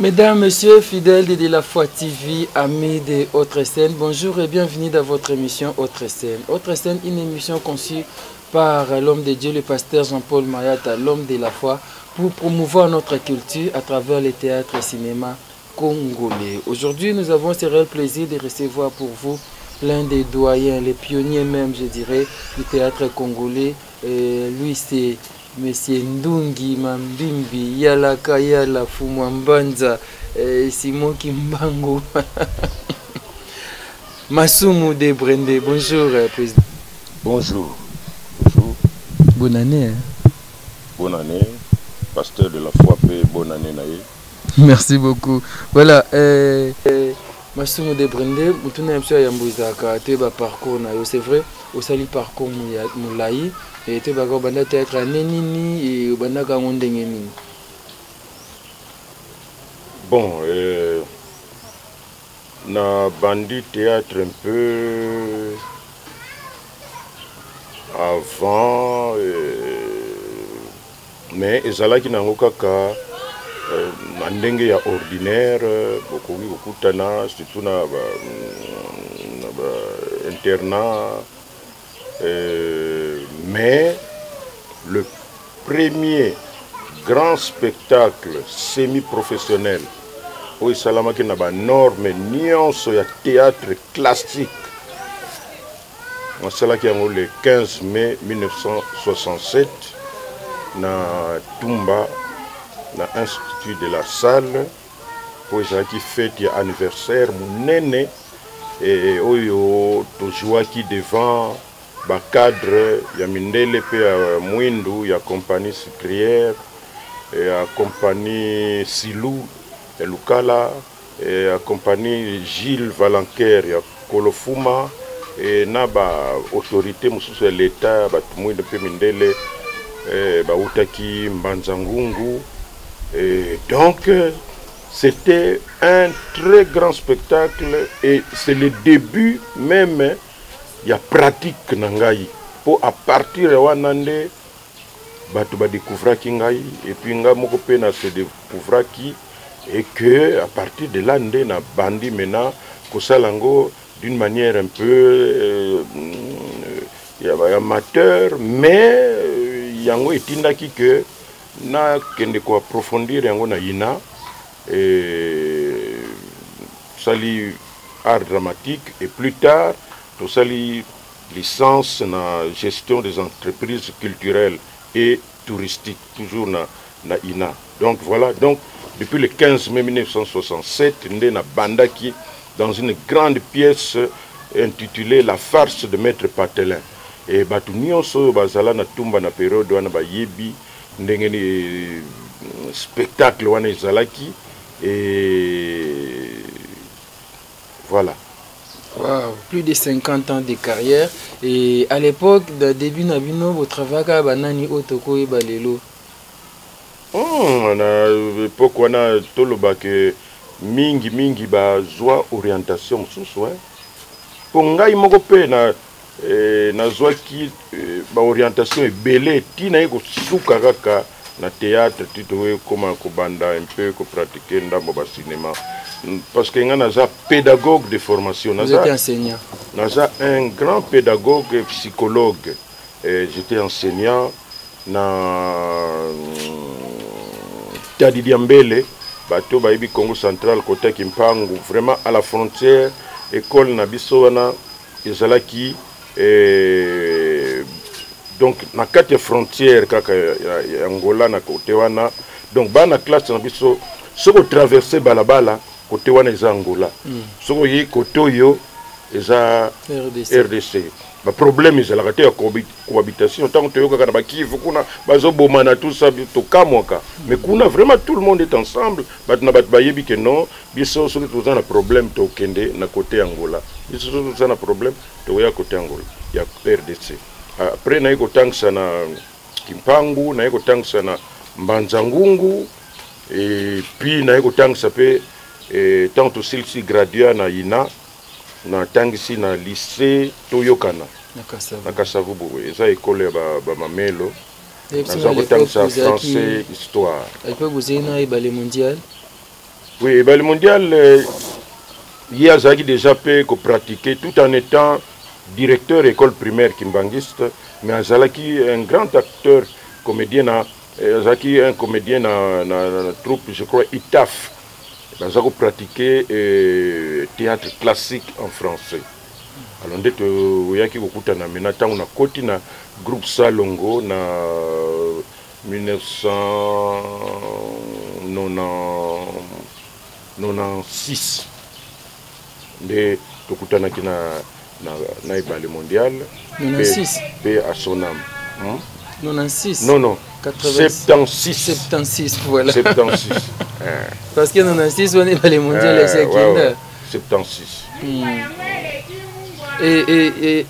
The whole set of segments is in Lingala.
Mesdames, Messieurs, fidèles de la Foi TV, amis de Autre Scène, bonjour et bienvenue dans votre émission Autre Scène. Autre Scène, une émission conçue par l'homme de Dieu, le pasteur Jean-Paul Mayata, l'homme de la foi, pour promouvoir notre culture à travers le théâtre et cinéma congolais. Aujourd'hui, nous avons ce réel plaisir de recevoir pour vous l'un des doyens, les pionniers même, je dirais, du théâtre congolais. Lui, c'est Monsieur Ndungi Mambimbi, Yalaka Yala Fumambanza, Simon Kimbango, Masumu de Brende. Bonjour, président. Bonjour. Bonjour. Bonne année. Hein? Bonne année. Pasteur de la foi, bonne année. Naïe. Merci beaucoup. Voilà. Masumu de Brende, Mutuna Msua Yambuzaka, Teba parcours Nayo, c'est vrai, au sali parcours Moulaï. Et tu vas banda théâtre nini et banda kangonde nini. Bon, na bandi théâtre un peu avant, mais ezala ki nango kaka na ndenge ya ordinaire, beaucoup tana surtout na internat. Mais le premier grand spectacle semi-professionnel où il y a une norme nyonso ya théâtre classique, c'est le 15 mai 1967 na Tumba, na Institut de la Salle, pour qui fête anniversaire monene et oyo to qui devant ba cadre ya mindele pe ya mwindu ya compagnie sucrière et ya compagnie Silou ya Lukala et ya compagnie Gilles Valanquer ya Kolofuma et na ba autorité mususu ya l'état ba mwindu pe mindele ba utaki Mbanzangungu et donc c'était un très grand spectacle et c'est le début même. Il y a pratique nangai pour à partir de wanande batu ba découvrir kingai et puis nga moko pe na se découvrir qui et que à partir de là ndé na bandi mena ko salango d'une manière un peu amateur mais yango etindaki que na kende ko approfondir yango na ina et sali art dramatique et plus tard tout ça, licence na gestion des entreprises culturelles et touristiques, toujours na INA. Donc voilà, donc depuis le 15 mai 1967, nous avons bandaki dans une grande pièce intitulée La farce de Maître Patelin. Et batu nyonso bazala na tumba na période wana ba yebi ndenge spectacle wana ezalaki et voilà. Wow, plus de 50 ans de carrière. Et à l'époque, début Nabino, votre travail à Banani Otoko et Balelo. À l'époque, on a tout le bac mingi ba joie orientation sous soi. Pour ngai moko pe na joie qui ba orientation est belé tina eko suka kaka na théâtre titowe comment ko banda un peu ko pratiquer ndambo ba cinéma. Parce que je suis pédagogue de formation. Vous êtes enseignant. Je suis un grand pédagogue et psychologue. J'étais enseignant dans Tadidiambele, bateau Baïbi Congo Central, côté Kimpangu, vraiment à la frontière, école Nabisowana, Ezalaki, donc na 4 frontières, Angola, na côté wana, donc bana classe Nabiso, ce que traverser Balabala, côté wana eza Angola. Soko yi côté yo eza RDC. Le problème c'est la cohabitation. Tant que tu as ba Kivu kuna bazo bomana tout ça to kamwaka. Mais kuna vraiment tout le monde est ensemble. Bat na bat bayebi que non, biso so tout ça na problème to kende na côté Angola. Biso tout ça na problème to ya côté Angola. Ya RDC. Après na iko tangsa na Kimpangu, na iko tangsa na Mbanzangungu et puis na iko tangsa pe et tant aussi si gradué na INA na tangisi na lycée Toyokana na Kasavubu eza école ba mamelo na tangisa français histoire. Elle peut vous aider dans les mondial. Oui, ben, le mondial, il y a déjà pu pratiquer tout en étant directeur école primaire kimbangiste, mais Azalaki un grand acteur, comédien, Azalaki un comédien dans la troupe, je crois, ITAF. Azalaki pratiquer théâtre classique en français. Alors, dès que vous avez un groupe Salongo na 1996 de tokutanaki na ibale mondial 96 paix à son âme. 96 non 76 voilà 76 parce que 96 on est ibale mondial c'est ouais, 76 et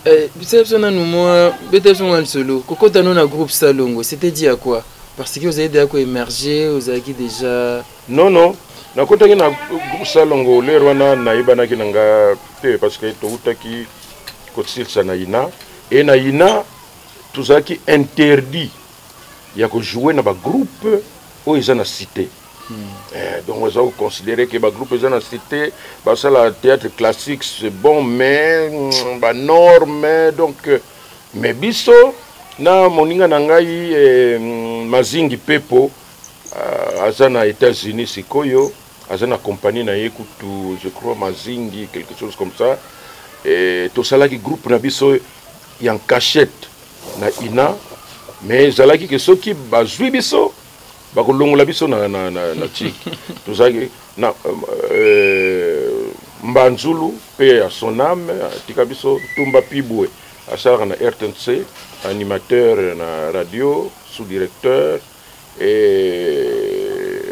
solo kokota non na groupe Salongo c'était dit à quoi parce que vous avez déjà émergé vous avez déjà non nakotaki na groupe Salongo lero wana nayibanaki nanga te parce que toutaki kosilisa na ina et na ina tozalaki interdit ya jouer na ba groupe oyo eza na cité. Donc on a considéré que le groupe est dans la cité, le théâtre classique c'est bon, mais norme, donc mais biso na moninga nangai Mazingi Pepo azana États-Unis sikoyo azana compagnie na yekutu je crois Mazingi quelque chose comme ça et tout ça là qui groupe na biso y en cachette na ina mais zalaki que ceux qui bazui biso bakolongola biso na chiki tozaki na Mbanzulu paix à son âme tika biso Tumba Pibwe asara na RTNC animateur na radio sous-directeur et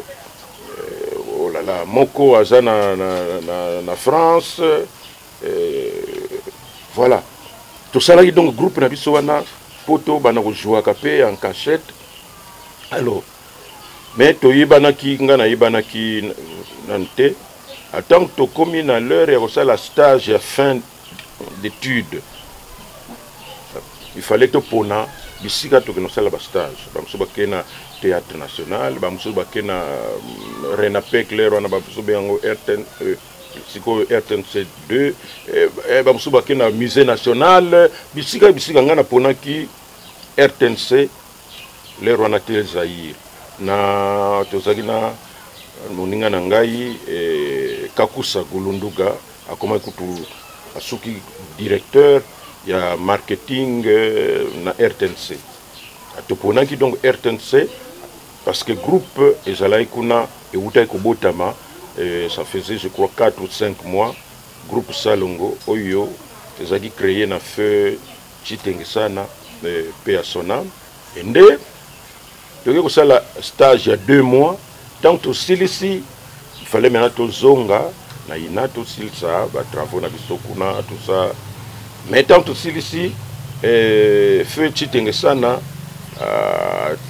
oh là là Moko aza na France voilà tout ça là donc groupe na biso wana poto bana ko jouer capé en cachette alors mais toyibanaki nga na yibanaki nante attends to komi na l'heure et ça la stage à fin d'études il fallait to pona bisika to kena sala ba stage bamso bakena théâtre national bamso bakena Renapec lero na bamso bengo RTN siko RTNC 2 bamso bakena musée national bisika nga na pona ki RTNC lero na tel Zaïre na tozaki na moninga na ngai Kakusa Gulunduga akoma kutu asuki directeur ya marketing na RTNC atoponaki donc RTNC parce que groupe ezalaki kuna eutaki kobotama ça faisait je crois 4 ou 5 mois groupe Salongo oyo ezalaki créé na feu Chitengesana paix à son âme et nde donc que ça la stage il y a 2 mois tant que ici il fallait maintenant tout zonga na ina tout ça ba travaux na bisokuna tout ça mais tant que ici feu Chitengesana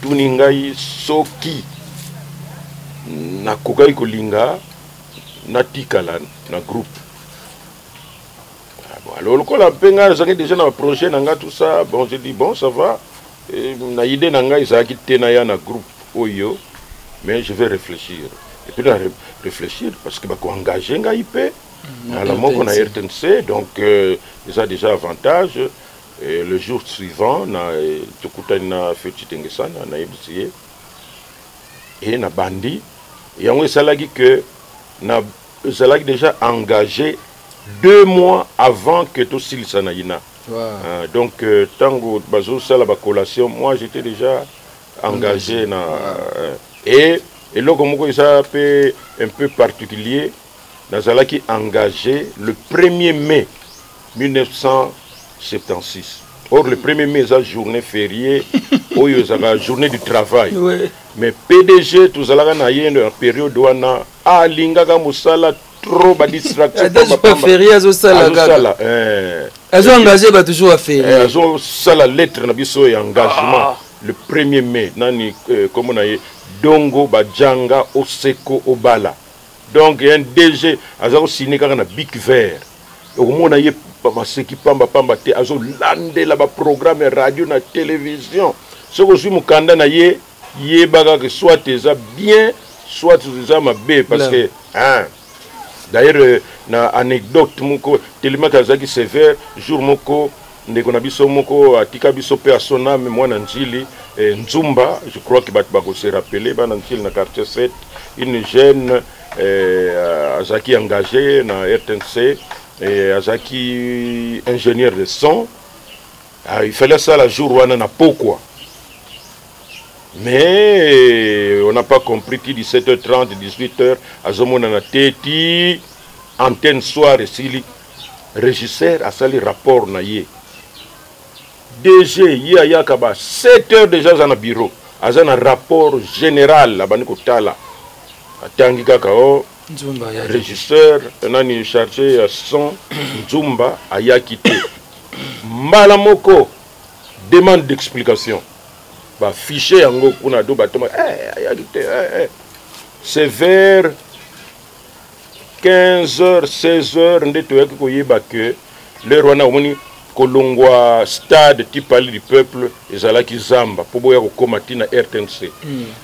tuningai soki na kokai kolinga na tikala na groupe bon alors le cola penga j'ai déjà dans projet nanga tout ça bon je dis bon ça va na idée nanga izaki tena ya na groupe oyo mais je vais réfléchir et puis réfléchir parce que ba ko engager nga IP à la moko na RTNC donc ils a déjà avantage et le jour suivant na tukutani na Chitengesana na ibisiye et na bandi et on salagi que na salagi déjà engagé 2 mois avant que tout silisa na ina. Wow. Donc tango bazo sala ba collation moi j'étais déjà engagé na et le komoko ça un peu particulier nazalaki engagé le 1er mai 1976. Or le 1er mai c'est journée fériée oyo za journée du travail. Ouais. Mais PDG tout zalaka na yendo en période wana alingaka musala trop ba distraction pas férié azo sala gaka azo engagé ba toujours à férié azo sala lettre na biso et engagement le 1er mai nani comme on a Dongo Bajanga Oseko Obala donc un DG azo signé kaka na Bic Vert au mona ye maseki pamba te azo landela ba programme radio na télévision ce que je mukanda na ye baga que soit eza bien soit eza mabe parce que hein, d'ailleurs na anecdote moko tellement kazaki sévère jour moko ndeko na biso moko atika biso pe asona me mwana njili Nzumba, je crois que bat bako se rappeler bana njili na quartier 7 une jeune azaki engagé na RTNC et azaki ingénieur de son. Il fallait ça la jour wana na pokwa. Mais on n'a pas compris qu'il 17h30, 18h, azomona na teti antenne soir et sili régisseur a sali rapport na ye. DG ya kaba 7h déjà dans le bureau, azana un rapport général la bani kotala. Atangi kaka o régisseur nani chargé à son Nzumba aya quitté. Malamoko demande d'explication. Bah fichier yango kuna do batoma c'est vers 15h 16h ndeto yaki koyeba que le rwana omoni kolongwa stade tipali du peuple ezalaki zamba po boya kokoma tina RTNC.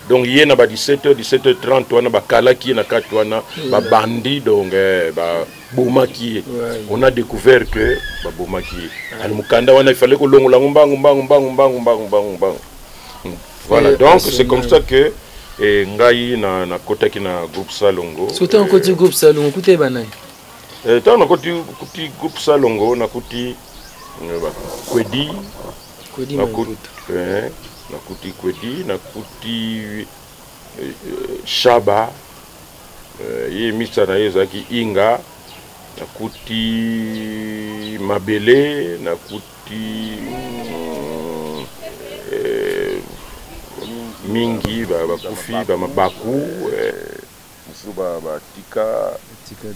Donc yena ba 17h 30 wana bakalaki na kati wana ba bandi donc ba bomaki. On a découvert que ba bomaki al mukanda wana il fallait kolongola mbangu. Voilà, donc c'est comme ça que ngai na kotaki na groupe Salongo. Surtout en côté groupe Salongo, côté banay. Tant na côté groupe Salongo na côté Kwedi na côté Kwedi na côté Shaba ye misa na ezaki Inga na côté Mabele na côté mingi bakufi bamabaku musuba batika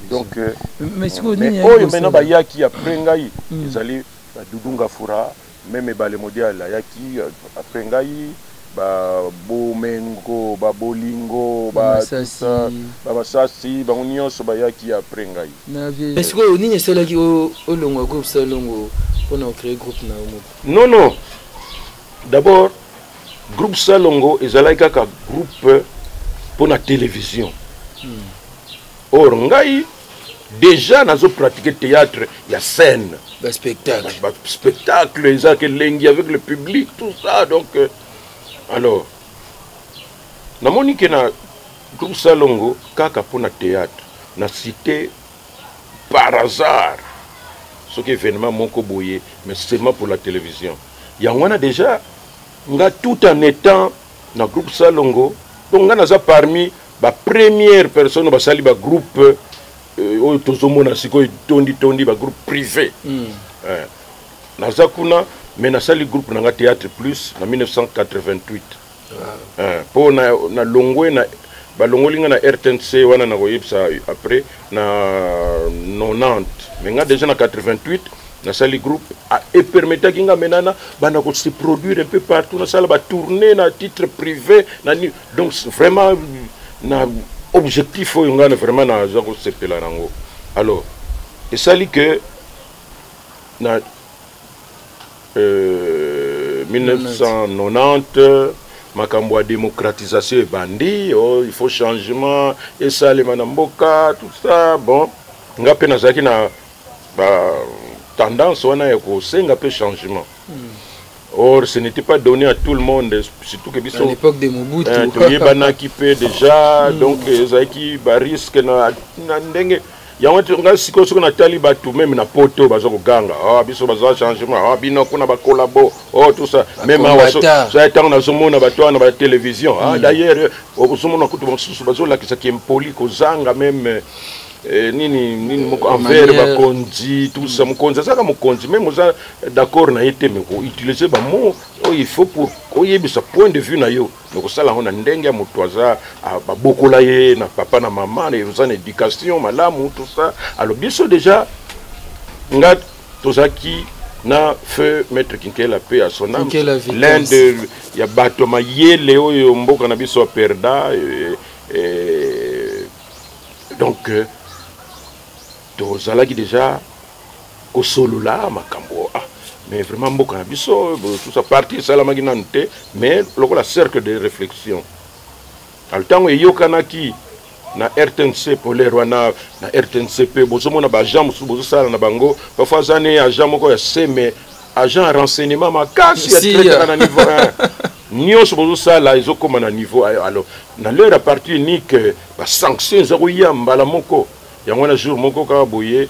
donc mais oyo maintenant bayaki après ngai ezali badudunga fura même bale mondial yaki après ngai ba bomengo ba bolingo ba masasi ba nyonso bayaki après ngai mais est-ce que nini selaki o longo groupe Salongo pour nous créer groupe na non d'abord groupe Salongo ezalaki kaka groupe pour la télévision. Or ngai déjà nazo pratiquer théâtre, il y a scène, spectacle ezaki lengi avec le public tout ça donc alors namoni que na groupe Salongo kaka pour la théâtre na cité par hasard ce qui événement moko boye mais seulement pour la télévision. Il y en a déjà nga tout en étant dans le groupe Salongo, donc nga naza parmi la première personne ba sali ba groupe oyo tozomona sikoyo tondi ba groupe privé. Naza kuna mais na sali groupe na nga théâtre plus en 1988. Pour na longwe na ba longolinga na RTNC wana na koyebsa après na 90 mais nga déjà na 88 na sali groupe et permettait kinga menana bana ko se produire un peu partout na sala ba tourner na titre privé na donc vraiment na objectif oyo ngana vraiment na za ko sepela nango. Alors et sali que na 1990 makambo ya démocratisation et bandi il faut changement et ça les manamboka tout ça bon nga pe na zaki na ba tendance on a un peu changement. Or ce n'était pas donné à tout le monde, surtout que à l'époque de Mobutu qui peut déjà donc ezaki ba risque na ndenge ya watu ngasiko soko na taliba tout même na poto bazoko ganga biso baza changement bino kuna ba collabo tout ça même awaso ça tant na zomona bato na ba télévision d'ailleurs okusomona kutu basusu bazola kisaki impoli kozanga même nini moko envers bakonzi tout ça mokonzi ça comme mokonzi même ça d'accord na été mais ko utiliser ba mot il faut pour oyebisa point de vue na yo donc ça là on a ndenge ya mutwaza ba bokola ye na papa na maman na une éducation malamu tout ça alors biso déjà ngat tozaki na feu maître Kinkela paix à son âme l'un de ya bato mayele oyo mboka na biso perda donc tozalaki déjà ko solola makambo mais vraiment mboka na biso tout ça partie salamaki nante mais lokola cercle de réflexion Altango yokanaki na RTNC polaire wana na RTNCP bozomona ba agent musu bozosala na bango parfois zane agent moko ya seme agent renseignement makasi ya traité na niveau 1 nyonso bozosala ezokoma na niveau alors na leur partie unique ba sanctions za koya mbala moko yango na jour moko ka boye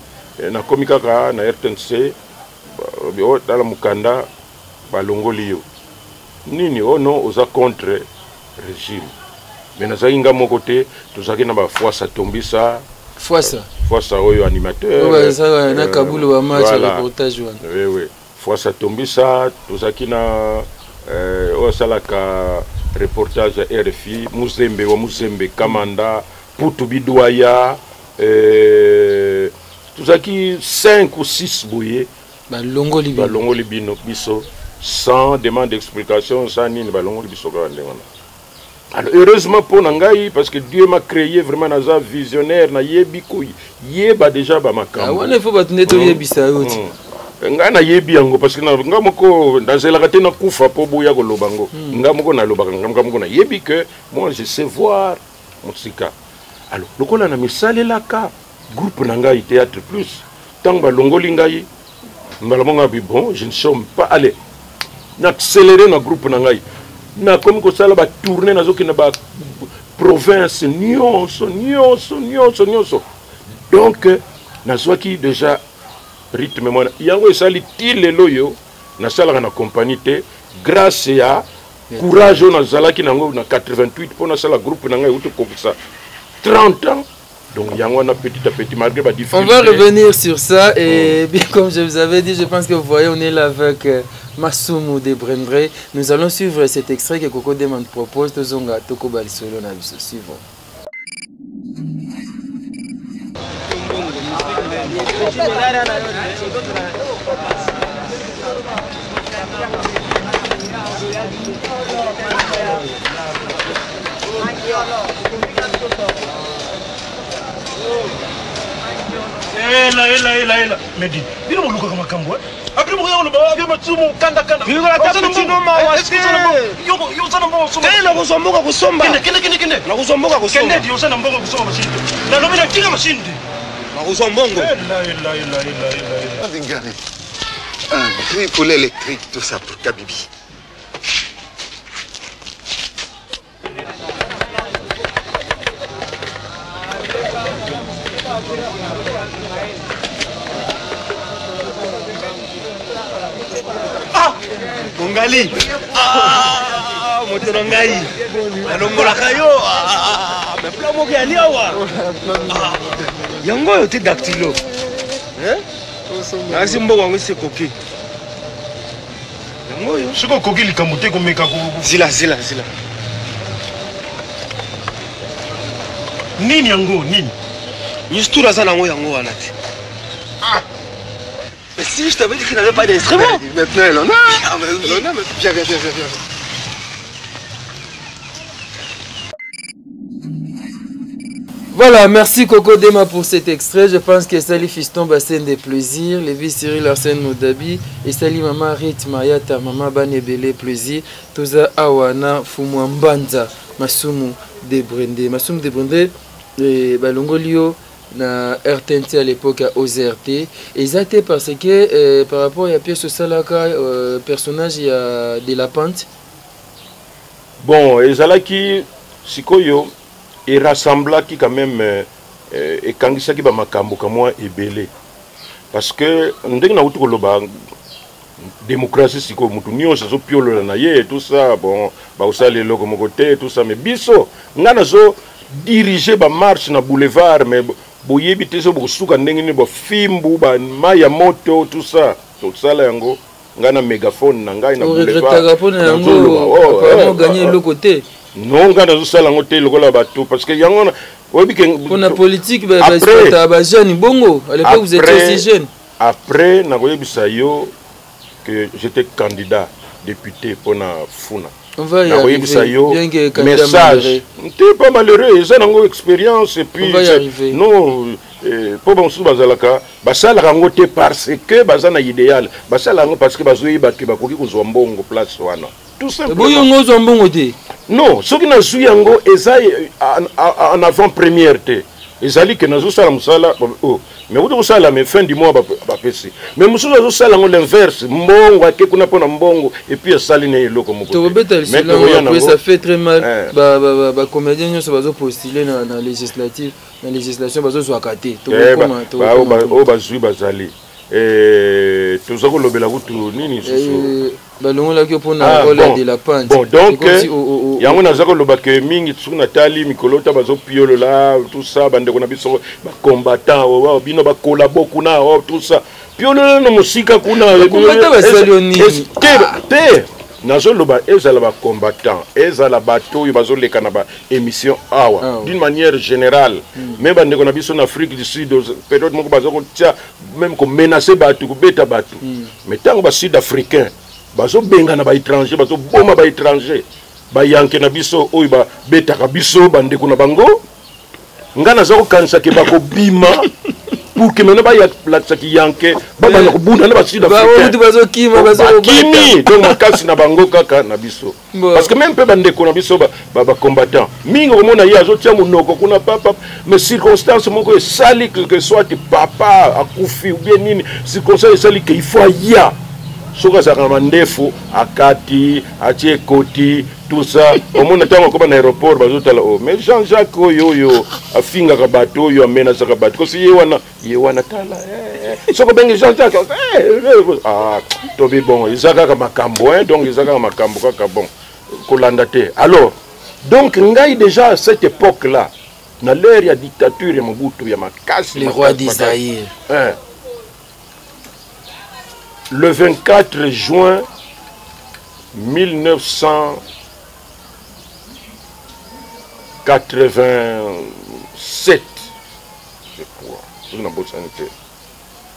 na komika ka na RTNC ba dala mukanda ba longoli yo nini ono oza contre régime. Mais nous avons un côté, nous avons une fois ça tombé ça. Fois ça, oui, animateur. Oui, ça, on a Kaboul ou match reportage. Oui, oui. Fois ça tombé ça, nous avons un reportage RFI, Muzembe, Kamanda, Poutoubidouaya, nous avons 5 ou 6 bouillés. Balongo Libino, sans demande d'explication, sans ni Balongo Libiso. Alors, heureusement pour Nangaï, parce que Dieu m'a créé vraiment dans un visionnaire, na yebi ko yeba déjà ba makambo. Ah, il faut pas tenir to yebi ça oti. Nga na yebi yango parce que nga moko dans la raté na kufa po boya ko lobango. Nga moko na lobaka nga moko na yebi que moi je sais voir musika. Alors, lokola na misale la ka groupe Nangaï théâtre plus tant ba longoli ngai mbala monga bi bon, je ne somme pas aller. N'accélérer na groupe Nangaï. Na comme ko sala ba tourner na zoki na ba province nyonso donc na zoki déjà rythme moi yango esali tile loyo na sala na compagnie te grâce à courage na zalaki nango na 88 pour na sala groupe na ngai uto ko ça 30 ans. Donc, yango na petit à petit malgré la difficulté. On va revenir sur ça et bien comme je vous avais dit, je pense que vous voyez, on est là avec Massoumou de Brendré. Nous allons suivre cet extrait que Coco Demande propose. Tozonga Toko Balisolo na biso suivant. Ela. Medi. Bino muluka kama kambo. Abri mo yolo ba, abri matsumo kanda. Bino la tapiti no ma wasi. Yo sana mbo kusomba. Tena kusomboka kusomba. Kende. Na kusomboka kusomba. Kende yo sana mbongo kusomba mashindi. Na lomi na kinga mashindi. Na kusombongo. Ela. Vingane. Un gris pour l'électrique, tout ça pour Kabibi. Mongali. Moto ngai. Alongola kayo. Me plamo ke ali awa. Yango yo te dactylo. Nasi mbo wangu se koki. Yango yo. Siko koki likamute ko meka ko. Zila. Nini yango nini? Nistura sana yango wanati. Mais si je t'avais dit qu'il n'avait pas d'instrument. Maintenant, elle en a. Elle en a, mais viens. Voilà, merci Coco Dema pour cet extrait. Je pense que Sali Fiston Bassin des plaisirs, Lévi Cyril Arsène Modabi et Sali Mama Rit Mayata, Mama Banebele plaisir, Toza Awana Fumwambanza, Massoumou de Brendé, et Balongolio. Na RTNT à l'époque à OZRT et ça était parce que par rapport à pièce salaka personnage il y a de la pente bon et zalaki sikoyo et rassembla qui quand même et kangisa ki ba makambo kamwa ebele parce que ndenge na utu koloba démocratie siko mutu nyonso zo piolo na ye tout ça bon ba usali loko mokote tout ça mais biso ngana zo diriger ba marche na boulevard mais boyebi te so bosuka ndenge ni bo fimbu ba maya moto tout ça la yango ngana mégaphone na ngai na boulevard on gagner le côté non ngana zo sala ngote lokola bato parce que yango oyebi ke pour la politique ba jeune bongo à l'époque vous étiez aussi jeune après na koyebisa yo que j'étais candidat député pour na funa On va y na arriver. bien que message. T'es pas malheureux, ils ont une expérience et puis on va y arriver. Non, pour bon sous bazalaka, basala rango te parce que bazana idéal, basala rango parce que bazoyi baki bakoki ko zombongo place wana. Tout simplement. Boyo ngo zombongo te. Non, ce qui n'a joué yango ezai en avant première te. Ezali que nazo sala musala oh. Mais vous devez la fin du mois bapesi. Mais nous sommes allons l'inverse. Mbongo ake kuna pona mbongo et puis sali ne loko moko. Mais ça fait très mal. Ba comédien nous va postuler dans législative, dans législation bazo zo akaté. Bazui bazali. Tout lobela kutu nini susu. Balongo la ke pona rôle de la pente. Bon donc yango nazako lobake mingi tsuna tali mikolota bazo piolo là tout ça bande kona biso ba combattant o bino ba collabo kuna o tout ça piolo no musika kuna combattant ba saloni te nazo loba ezala ba combattant ezala bato bazo leka na ba émission awa d'une manière générale même bande kona biso en Afrique du Sud période moko bazo ko tia même ko menacer bato ko beta bato mais tango ba sud africain bazo benga na ba étranger bazo boma ba étranger ba yanke na biso oyo ba betaka biso bande kuna bango ngana za ko kanisa ke ba ko bima pour que mena ba ya platsa ki yanke ba ba ko buna na ba sud africain ba bazo kima bazo kimi donc makasi na bango kaka na biso parce que même pe bande kuna biso ba combattant mingo ko mona ya zo tia munoko kuna papa mais circonstance moko sali que soit papa akufi ou bien nini circonstance sali que il faut ya soka zakama ndefu akati atie koti tout ça au monde tango ko na aéroport bazotala o mais Jean-Jacques oyo afinga ka bato yo amena saka bato ko si yewana tala soko bengi Jean-Jacques to bi bon izaka ka makambo donc izaka ka makambo kaka bon ko landate alors donc ngai déjà à cette époque là na l'ère ya dictature ya Mobutu ya makasi les rois d'Isaïe le 24 juin 1987, je crois,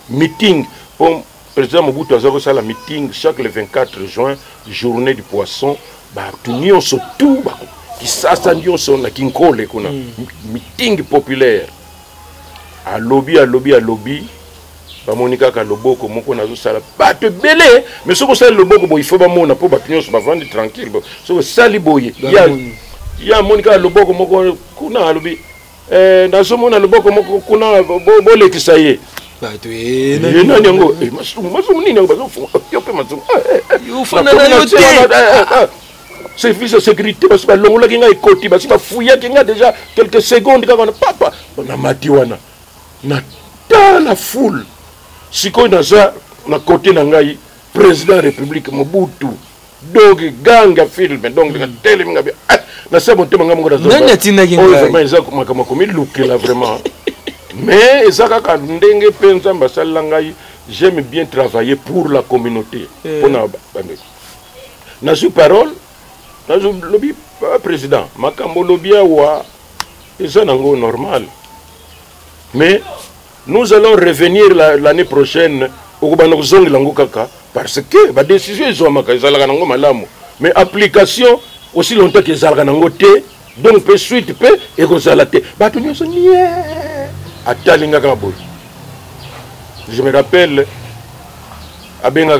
meeting, pour le président Mobutu a fait la meeting chaque le 24 juin, journée du poisson, tout surtout, qui s'ascendions sur la Kinkole, meeting populaire, à lobby, Monica Kaloboko moko nazo sala bato belé mais soko sala loboko bo il faut ba mona po ba nyonso ba vendre tranquille bo soko sali boye ya Monica Loboko moko kuna alobi nazo mona loboko moko kuna bo lekisaye bato nani yango masumu nini yango bazo yo pe masumu yo fana na yo te service de sécurité parce que longola kinga ikoti parce que fouilla kinga déjà quelques secondes quand papa na matiwana na dans la foule si qu'on a ça na côté nangai président de la République Mobutu donc ganga film donc télé ngabi na ça monte manga ngo nani atina kinga vraiment ça makama komi look là vraiment mais ça ka ndenge penza mbasala ngai j'aime bien travailler pour la communauté pona na sous parole na lobby président makambo lobby wa ça nango normal mais nous allons revenir l'année prochaine au parce que la décision est mais application aussi longtemps que ça donc peut suite peut et que ça je me rappelle abenga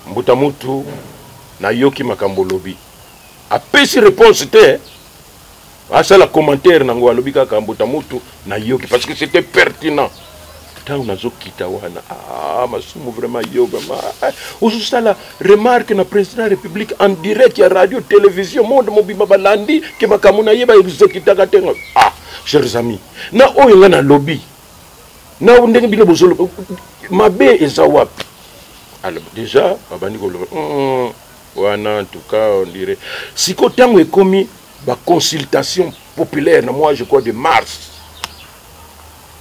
Mbutamutu na yoki makambo lobi apesi réponse te ça la commentaire nango alobika kambuta mutu na yoki parce que c'était pertinent tant nazo kita wana masumu vraiment yoga aussi ça la remarque na président de la République en direct ya radio télévision monde mobima balandi ke makamuna yeba exécuta katenga chers amis na oyo na lobby na ndenge bino bozolo mabe ezawapi alors déjà babani ko wana en tout cas on dirait si ko tango est commis la consultation populaire, moi je crois de mars.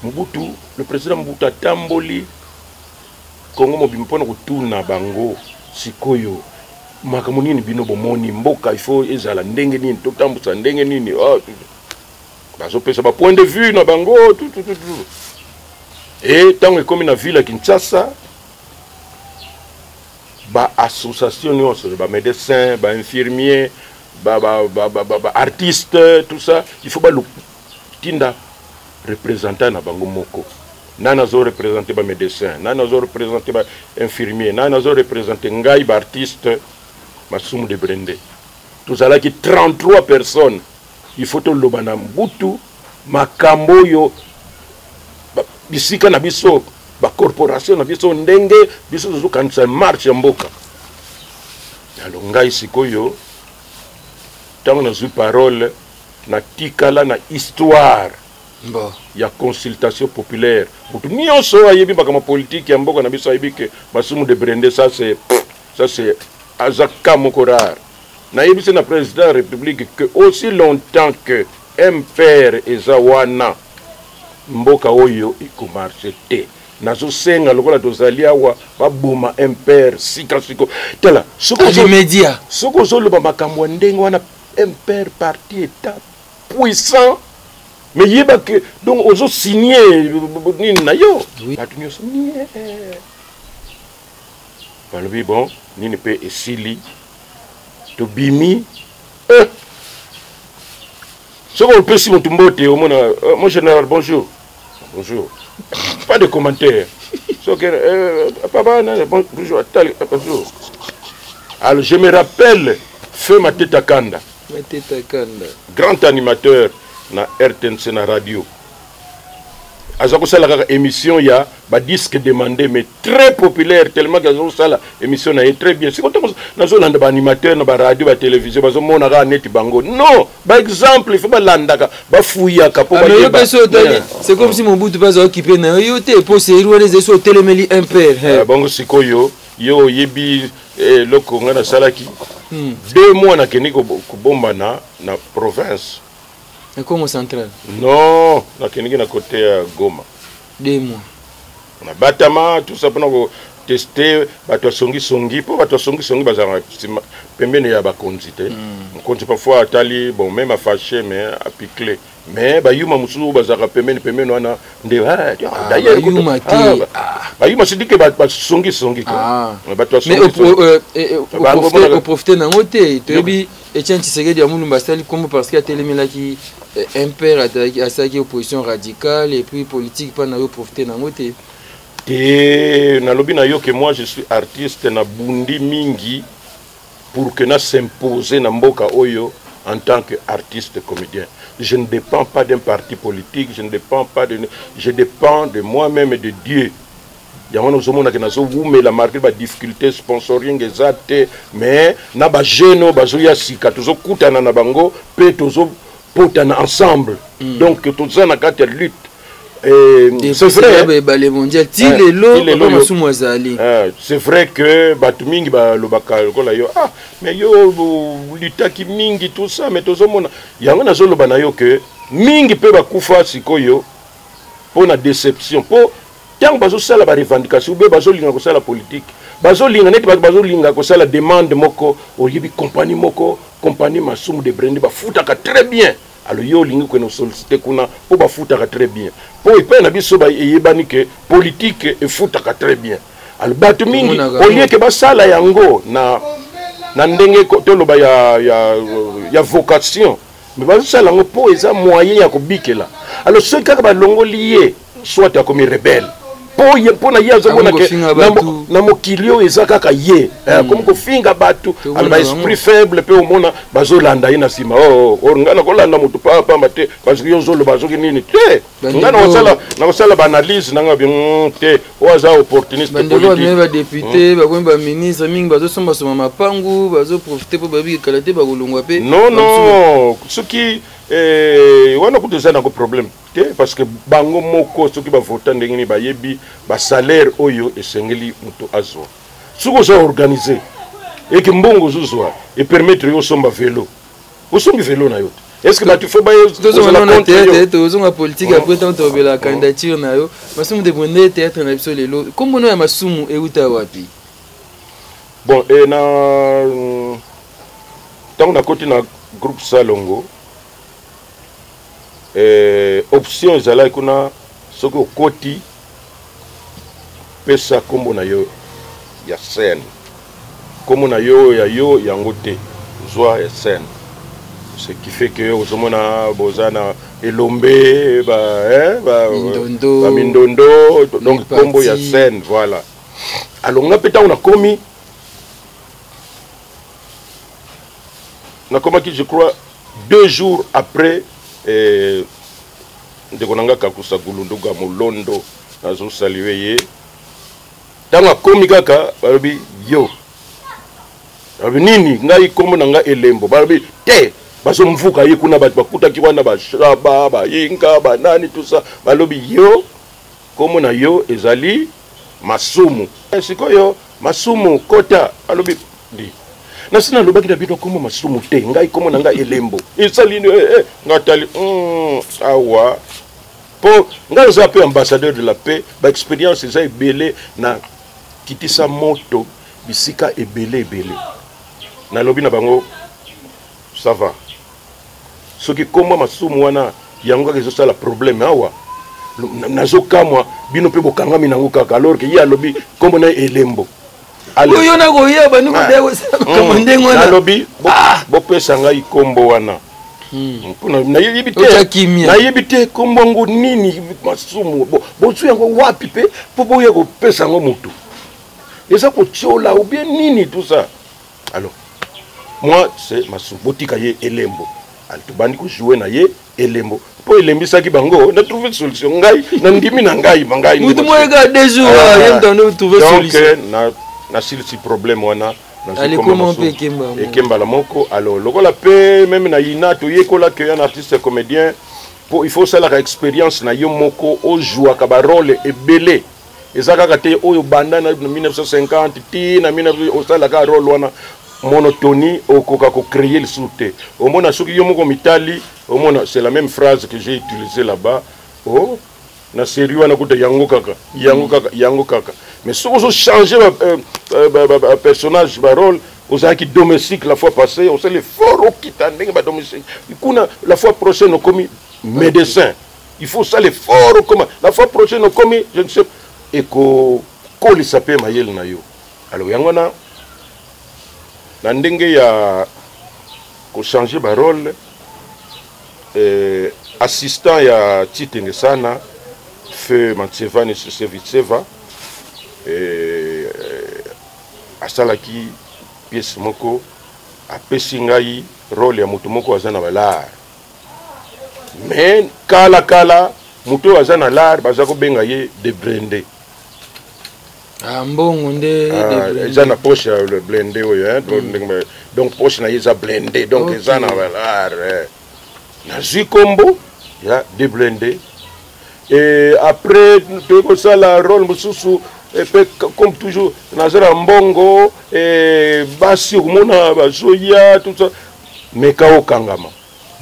Mobutu, le président Mobutu a tamboli Congo Mobimpona kutuna bango sikoyo. Makamuni ni bino bomoni mboka il faut ezala ndenge nini totambusa ndenge nini bazo pesa ba point de vue na bango tout. Et tant que comme na ville à Kinshasa ba association nyonso ba médecin ba infirmier ba artiste tout ça il faut ba tinda représentant na bango moko nana zo représenter ba médecin nana zo représenter ba infirmier nana zo représenter ngai ba artiste Masumu de Brende tout ça là qui 33 personnes il faut to lobana mbutu makambo yo bisika na biso ba corporation na biso ndenge biso zo kanisa marche ya mboka alors ngai sikoyo tant na zu parole na tikala na histoire bon ya consultation populaire mutu nyonso ayebi bakama politique ya mboka na biso ayebi ke Masumu de Brende ça c'est azaka moko rare na yebi c'est na président de la République que aussi longtemps que MPR ezawana mboka oyo ikomarche te nazo senga lokola tozali awa baboma MPR siko tala immédiat soko zoloba makambo ndenge wana MPR parti état puissant mais yeba que donc ozo signer nini na yo batu nyonso balobi bon nini pe esili tobimi soko opesi motu mbote omona mon général bonjour bonjour pas de commentaires papa bonjour bonjour alors je me rappelle Feu Mateta Kanda grand animateur na RTNC na radio azako sala kaka émission ya ba disque demandé mais très populaire tellement que azako sala émission na très bien c'est comme nazo landa ba animateur na ba radio ba télévision bazo mona ka net bango non par exemple il faut ba landaka ba fuyaka po ba yeba c'est comme si Mobutu pas occupé na yo te po c'est roi les so telemeli impère bango sikoyo yo yebi loko ngana salaki 2 mois na keniko kubomba na province. Et comment central? Non, na keniki na côté Goma. 2 mois. On a batama tout ça pour tester bato songi pour bato songi bazanga pembeni ya ba konzite. On compte parfois atali bon même à fâcher mais à picler. Mais ba yuma musu bazaka pembeni wana nde d'ailleurs ba yuma se dit que ba songi bato mais au profiter na ngote tobi Etienne Tshisekedi Amulumba Sali comme parce qu'il a télémela qui impère à sa opposition radicale et puis politique pas na yo profiter na ngote. Et na lobi na yo que moi je suis artiste na bundi mingi pour que na s'imposer na mboka oyo en tant qu'artiste comédien. Je ne dépends pas d'un parti politique, je dépends de moi-même et de Dieu. Yamano zomo na kenazo wume la marque ba difficulté sponsoring ezate mais na ba jeno bazoya sika tozo kutana na bango pe tozo potana ensemble. Donc tozo na kati lutte. C'est vrai. C'est vrai que Batumingi Balobaka yo mais yo litaki mingi tout ça mais tozomona yango na zolo banayo que mingi pe bakufa sikoyo pour la déception pour tant bazo sala ba revendication be bazo linga ko sala politique bazo linga net bazo linga ko sala demande moko au yebi compagnie moko compagnie Masumu de Brende ba futaka très bien. Alors yo lingi ko no solliciter kuna po ba futaka très bien po ipe na biso ba yebani que politique e futaka très bien. Alors batu mingi au lieu que ba sala yango na ndenge ko to loba ya vocation mais ba sala ngo po eza moyen ya ko bikela. Alors ceux qui ba longo lié soit à comme rebelle po na yazo bona ke na mokilio ezaka ka ye comme ko finga batu alba esprit faible pe omona bazolanda ina sima ngana ko landa mutu papa mate parce que yozolo bazoki nini te ngana osala ba analyse nanga bien te oza opportuniste politique ba député ba komba ministre mingi bazosomba soma mapangu bazo profiter po babi kalate ba kolongwa pe non ce qui wana kuteza na ko problème parce que bango moko soki ba voter ndengini ba yebi ba salaire oyo esengeli muto azwa suko so organiser et que mbongo zuzwa et permettre yo somba vélo osombi vélo na yo est-ce que tu faut ba yo na théâtre ozonga politique après tant obela candidature na yo Masumu de Brende théâtre na biso lelo comme no ya Masumu euta wapi bon et na tant na côté na groupe Salongo option ezala kuna soki okoti pesa kombo na yo ya scène comme on a yo ya yo yangote joie et scène ce qui fait que aux homona bozana elombe mindondo donc combo ya scène voilà alors on a peut-être on a commis qui je crois 2 jours après de konanga kakusa gulunduga molondo nazo saluer ye tanga komi kaka balobi yo nini ngai komo nanga elembo balobi te baso mvuka ye kuna bato bakutaki wana bashaba bayinga banani tout ça balobi yo komo na yo ezali masumu sikoyo masumu kota balobi di nasina lobaki na bito komo masumu te ngai komo nanga elembo ezali ngatali awa po ngai za peu ambassadeur de la paix ba expérience za ebele na kitisa moto bisika ebele na lobi na bango ça va ce qui comme masumu wana yango ke ça la problème awa nazo kamwa bino pe bokangami nango kaka alors que ya lobi comme na elembo oyo na ko yeba ni ko dewe comme ndengo na lobi bo pesa ngai kombo wana na yibite kombo ngo nini masumu bo tu yango wapi pe po boye ko pesa ngo mutu eza ko tchola ou bien nini tout ça alors moi c'est masumu botika ye elembo altubandi ko jouer na ye elembo po elembisaki bango na trouver solution ngai na ndimi na ngai bangai mutu moyega 2 jours yendo trouver solution donc na si problème wana allez comment peut Kemba la moko alors lokola pe même na ina to yekola que un artiste comédien pour il faut ça la expérience na yo moko o joua ka ba rôle ebele ezaka kate oyo banda na 1950 ti na 1900 o sala ka rôle wana monotonie au koka ko créer le soute au mona soki yo moko mitali au mona c'est la même phrase que j'ai utilisée là-bas oh na série wana kuta yango kaka mais si on change personnage ba rôle aux qui domestique la fois passée on sait les fort au kitandeng ba domestique la fois prochaine on commis médecin il faut ça les fort comme la fois prochaine on commis je ne sais et ko li sapé mayel na yo alors yango na ndenge ya ko changer ba rôle assistant ya Titenge sana feu Mantsevani Sevitseva asalaki pièce moko apesi ngai rôle ya mutu moko azana balar mais kala mutu azana lar baza ko benga ye de blende mbongo nde ezana poche le blende oyo donc poche na ye za blende donc ezana balar na zikombo ya de blende et après tout ça la rôle mususu et comme toujours nazara mbongo et basi kumona bazoya tout ça mais kao kangama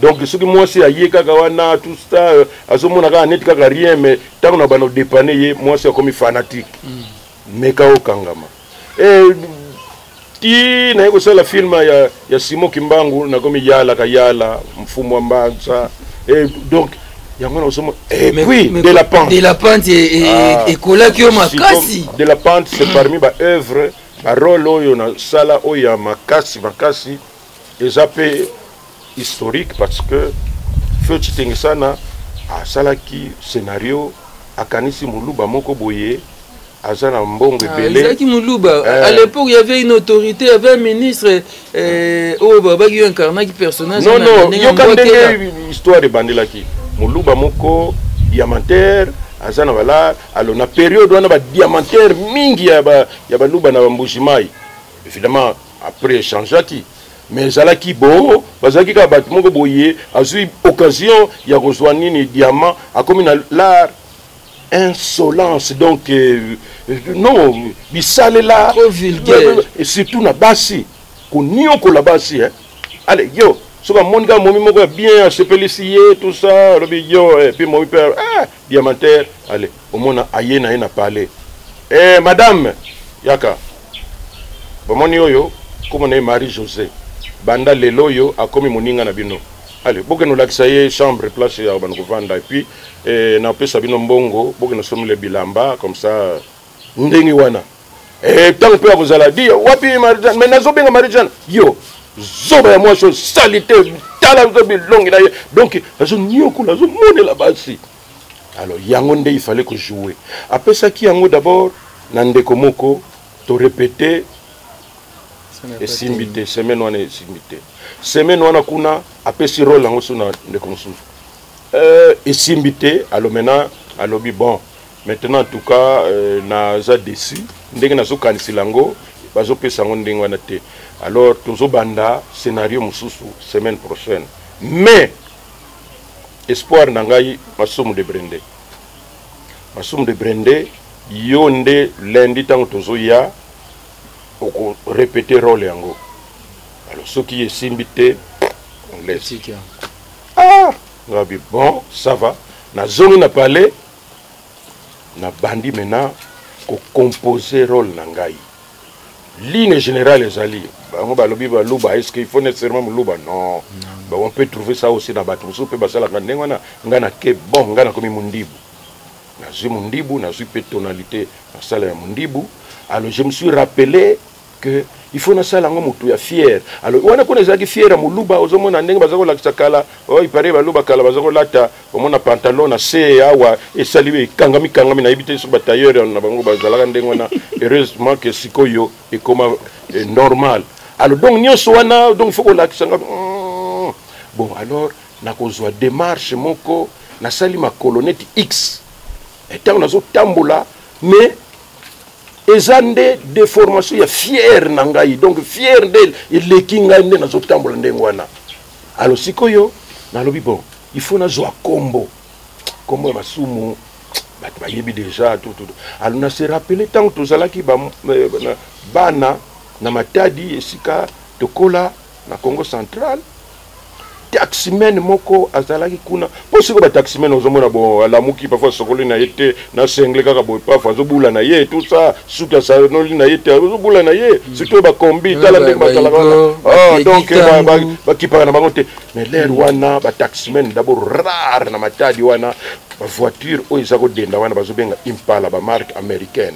donc ce que moi c'est aye kaka wana tout ça azomona ka net kaka rien mais tant on a bano dépanner ye moi c'est comme fanatique mais kao kangama et ti na yeko sala film ya Simo Kimbangu na comme yala mfumo wa mbanza et donc yango na somo et puis de la pente et kola ki makasi de la pente c'est parmi ba œuvre ba rôle oyo na sala oyo makasi et zappé historique parce que feu Titenge sana a sala ki scénario akanisi muluba moko boye azana mbongo belé Zaki Muluba à l'époque il y avait une autorité, il y avait un ministre oh baba qui incarnait qui personnage non yo kandenge histoire de bandelaki muluba moko diamantaire azana bala alors na période wana ba diamantaire mingi ya ba luba na Mbushimai évidemment après changeaki mais zalaki bon bazaki ka bat moko boye azui occasion ya kozwa nini diamant a comme na l'art insolence donc non bisale là trop vulgaire et surtout na basi ko nioko la basi allez yo soka monga momi moko bien se pelisier tout ça robi yo et puis momi père diamantaire allez au mona ayena na parler madame yaka bomoni oyo comme na Marie José banda lelo yo akomi moninga na bino allez boke no lakisa ye chambre place ya banko vanda et puis na pesa bino mbongo boke no somle bilamba comme ça ndengi wana Et tant que vous allez dire, wapi Marie-Jeanne, mais nazobenga Marie-Jeanne, yo, zoba ya moi chose salité, tala zobi longue là, donc nazo nyoko nazo mone là bas si. Alors yangonde il fallait que jouer. Après ça qui yango d'abord, nandeko moko, to répéter. Et simbité, semaine wana simbité. Semaine wana kuna après si rôle yango sona ndeko mususu. Et simbité, alors maintenant, alors bon. Maintenant, en tout cas, naza déçu. Ndenge nazo kanisilango, bazo pesango ndenge wana te. Alors, tozo banda scénario mususu semaine prochaine. Mais espoir nangai Masumu de Brende. Masumu de Brende, yonde lundi tango tozo ya oko répéter rôle yango. Alors, ce qui est simbité, on laisse. Ah, bon, ça va. Na zone na parlé. Na bandi maintenant ko composer rôle nangai ligne générale ezali bango balobi baluba est-ce qu'il faut nécessairement muluba non bah on peut trouver ça aussi na bato so pe basala kandenga na ngana ke bon ngana komi mundibu na zui mundibu na zui pe tonalité na sala ya mundibu. Alors je me suis rappelé que il faut na sala ngo mutu ya fier. Alors wana kona zaki fier muluba ozomona ndenge bazako la kisakala oh ipare baluba kala bazako lata omona pantalon na se awa et saliwe kangami na ibite so batailleur na bango bazalaka ndenge wana. Heureusement que sikoyo est comme normal. Alors donc nyonso wana donc il faut ko la kisanga bon alors na kozwa démarche moko na sali ma colonnette X et tant nazo tambola mais ezande de formation ya fier nangai donc fier de lekinga nde nazo tambola ndengwana. Alors sikoyo nalobi bon il faut nazo kombo ya Masumu bato bayebi déjà tout. Alors na se rappeler tant tozalaki bana na Matadi esika tokola na Congo central taximen moko azalaki kuna po siko ba taximen ozomona bon alamuki parfois sokoli na yete na sengle kaka boy parfois zobula na ye tout ça suka sa noli na yete zobula na ye surtout ba kombi tala ndenge batala donc ba kipa na bango te mais l'air wana ba taximen d'abord rare na Matadi wana ba voiture o izako denda wana bazobenga Impala ba marque américaine.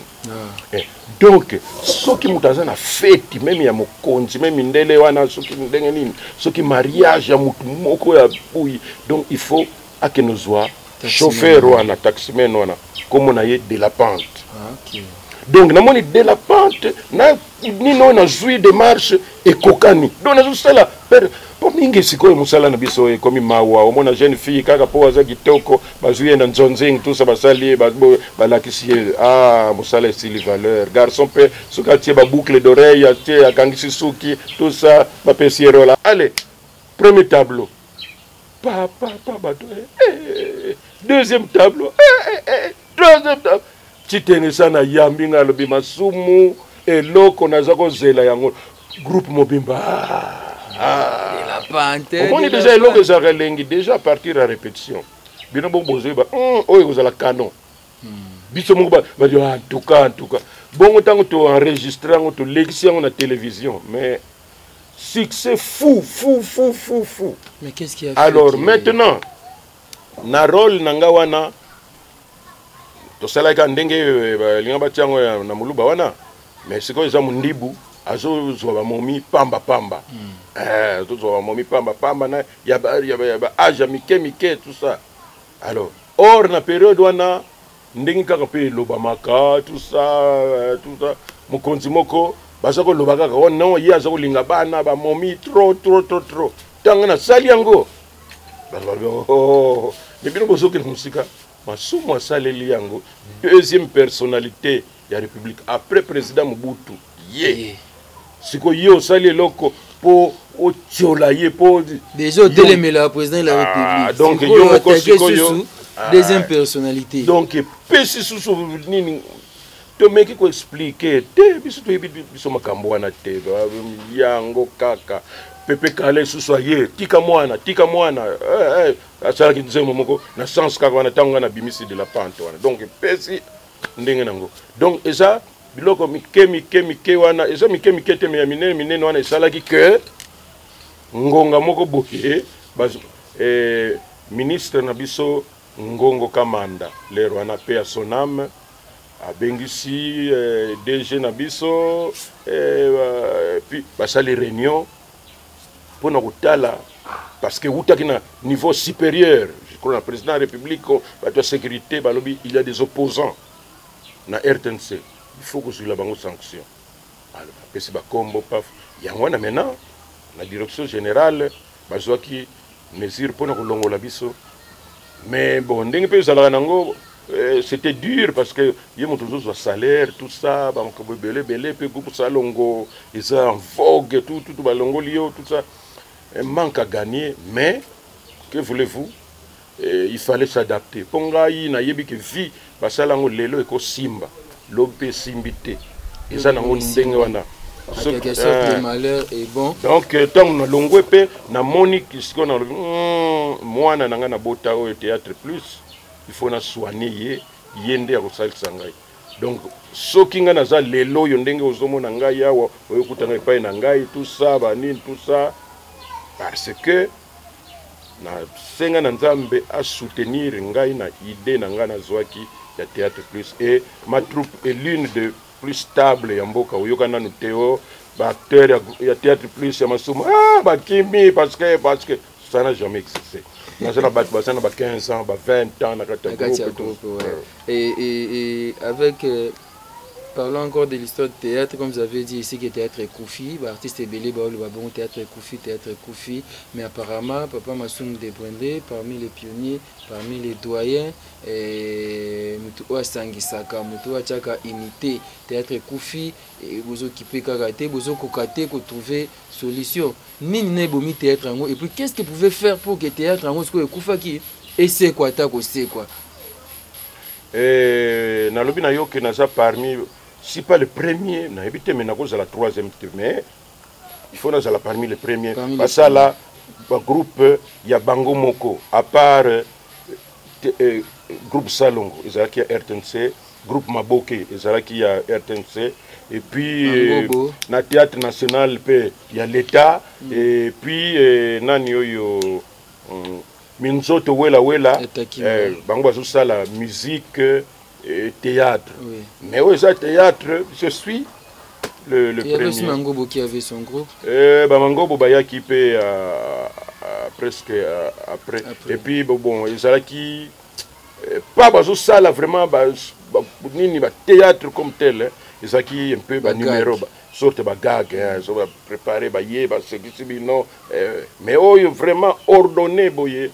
Donc soki mutaza na fête même ya mokonzi même ndele wana soki ndenge nini soki mariage ya mutu moko ya bouille donc il faut que nous soit chauffeur wana taximen wana comme on a de la pente. Donc na moni de la pente na nino na jouir de marche et kokani donc na sala pour mingi sikoyo musala na biso e komi mawa omona jeune fille kaka po aza kitoko bazui na nzonzing tout ça basali balakisi musala style valeur garçon pe suka tie ba boucle d'oreille tie akangisi suki tout ça ba pesiero là. Allez premier tableau papa bato deuxième tableau troisième tableau titene sana yambi ngalobi Masumu eloko nazako zela yango groupe mobimba on est déjà long que ça relengi déjà partir à répétition bino bon bozo ba oyo kozala canon biso moko ba dire en tout cas bon autant to enregistrer on to lexion na télévision mais succès fou. Mais qu'est-ce qui a fait alors maintenant na rôle nanga wana to sala ka ndenge linga batiango na muluba wana mais c'est quoi ça mundibu azo zo momi pamba tout zo momi pamba na ya âge mike tout ça. Alors or na période wana ndenge kaka pe lobamaka tout ça mokonzi moko bazako lobaka ko non ya zo linga bana ba momi trop tanga na sali yango mais bino bozoke na musika Masumu asaleli yango deuxième personnalité ya République après président Mobutu siko yo sali loko po otiola ye po déjà Delemela président de la République donc yo ko siko yo deuxième personnalité donc pesi susu nini to meki ko expliquer te biso makambo wana te yango kaka pepe kale susu ye tika mwana asala ki nzemo moko na sens kaka wana tango na bimisi de la pente wana donc pesi ndenge nango donc eza biloko mike wana eza mike te ya minene wana esalaki que ngonga moko boye ministre na biso Ngongo Kamanda lero wana pe ya sonam abengisi DG na biso puis basali réunion pour kotala parce que outaki na niveau supérieur, je crois, le président de la République, la sécurité, il y a des opposants na RTNC. Il faut que je la banque sanction. Alors, c'est ba combo paf. Il y a maintenant la direction générale, bazoa qui mesure pour nous longo la biso. Mais bon, ndenge pe zala nango, c'était dur parce que il y a toujours salaire, tout ça, banque belé pe groupe salongo, ils en vogue tout balongo lio, tout ça. Un manque à gagner, mais que voulez-vous, il fallait s'adapter. Pongai na yebi que vie, basalango lelo eko simba, lobe simbité. Et ça nango ndenge wana. Quelque sorte de malheur est bon. Donc tant na longwe pe na monique isko na moi na nanga na bota au théâtre plus, il faut na soigner yende ya kosal sangai. Donc soki nga na za lelo yo ndenge ozomona ngai yawa oyokutanga epai na ngai tout ça banine tout ça. Parce que na senga na nzambe a soutenir ngai na idée na nga na zwaki ya théâtre plus et ma troupe est l'une des plus stables ya mboka oyoka na Théo ba acteur ya théâtre plus ya masumo ba kimi parce que ça n'a jamais existé. Na zana ba 15 ans, ba 20 ans na kata groupe. Et avec parlons encore de l'histoire de théâtre, comme vous avez dit ici que théâtre est Koufi, artiste Ebélé, le bon théâtre est Koufi, mais apparemment, Papa Massoum Debrendé, parmi les pionniers, parmi les doyens, Moutoua Sangisaka, Moutoua Tchaka imité, théâtre Koufi, et vous occupez Karaté, vous occupez pour trouver solution. Nini bomi théâtre en et puis qu'est-ce que vous pouvez faire pour que théâtre en soit Koufa qui et c'est quoi, c'est quoi? Et nalobi na yo que naza parmi si pas le premier, na évité mais na cause la troisième mais il faut naza parmi les premiers parce que là le groupe ya Bango Moko à part groupe Salongo ezalaki ya RTNC, groupe Maboke ezalaki ya RTNC et puis na théâtre national pe ya l'État et puis nani oyo Minzoto wela bango bazo sala musique et théâtre. Oui. Mais oui, ça théâtre, je suis le premier. Il y avait aussi Mangobo qui avait son groupe. Mangobo baya qui paie presque après. Et puis bon, ils allaient qui pas bazo sala vraiment nini ba théâtre comme tel, ils allaient qui un peu ba numéro sorte ba gag, ils ont préparé ba yé ba ce qui non mais oh vraiment ordonné boye.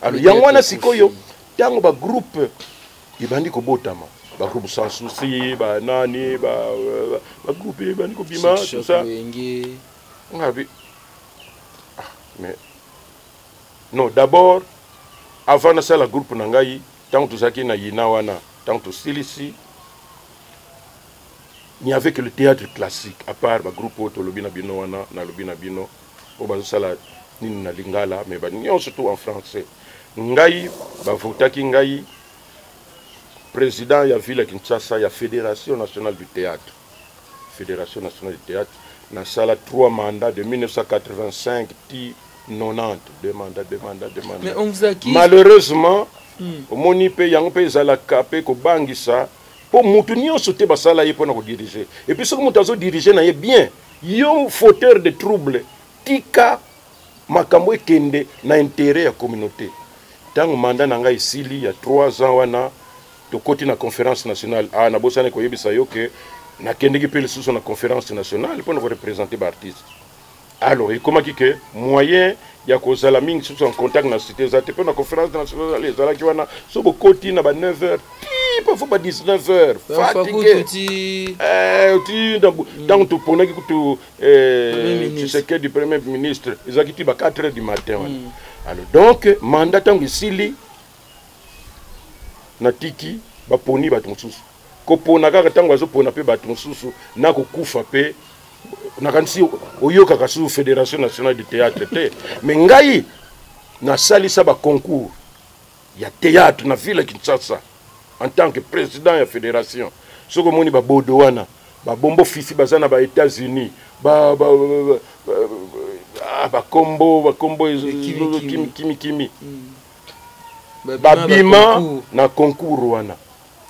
Alors yangwana sikoyo tango ba groupe ibandi ko botama ba groupe sans souci ba nani ba groupe ibandi ko bima tout ça mais non d'abord avant de ça la groupe nangai tant tout ça qui na yina wana tant tout silisi il n'y avait que le théâtre classique à part ba groupe auto lobina bino wana na lobina bino o ba sala nini na lingala mais ba nyon surtout en français ngai ba votaki ngai président ya ville Kinshasa ya Fédération nationale du théâtre. Fédération nationale du théâtre na sala 3 mandats de 1985 ti 90 deux mandats. Mais on vous a qui malheureusement au moni pe yango pe zala kapé ko bangisa pour mutu nyonso te basala ye pona ko diriger et puis ce que mutu azo diriger na ye bien yo fauteur de trouble tika makambo ekende na intérêt ya communauté. Tant mandat nanga isili il y a 3 ans wana to koti na conférence nationale na bosane ko yebisa yo que na kendeki pe le na conférence nationale pour nous représenter ba artiste. Alors et comment que moyen ya ko zala mingi sous en contact na cité za te pe na conférence nationale les ala ki wana so bo koti na ba 9h parfois ba 19h fatigué dans tout pour que tu sais que du premier ministre ils ont quitté ba 4h du matin. Alors donc mandat tango isili na tiki ba poni ba tonsusu ko pona kaka tango azo pona pe ba tonsusu na ko kufa pe na kanisi oyoka ka sous Fédération nationale du théâtre te mais ngai na salisa ba concours ya théâtre na ville Kinshasa en tant que président ya fédération soko moni ba bodo wana ba bombo fifi bazana ba États-Unis ba combo kimi babima na concours wana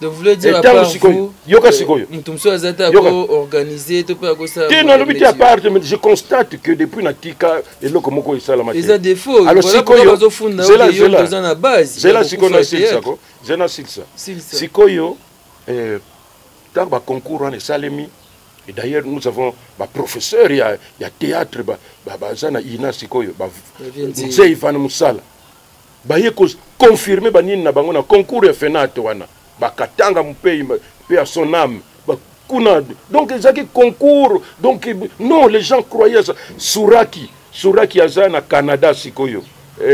Donc vous voulez dire à part vous, Mutumso Azata a organisé tout pour ça. Je constate que depuis Natika et le Komoko et Salama. Les défauts. Alors Sikoyo, c'est la base. C'est là Sikona Silsako. Zena Silsa. Sikoyo, dans le concours en Salemi. Et d'ailleurs nous avons un professeur, il y a théâtre, Zana Ina Sikoyo, Mzee Ivan Musala. Baye confirmer banini na bango na concours ya fenato wana. Bakatanga mupei à son âme. Donc ils ont concours. Donc non, les gens croyaient ça. Suraki azana Canada sikoyo.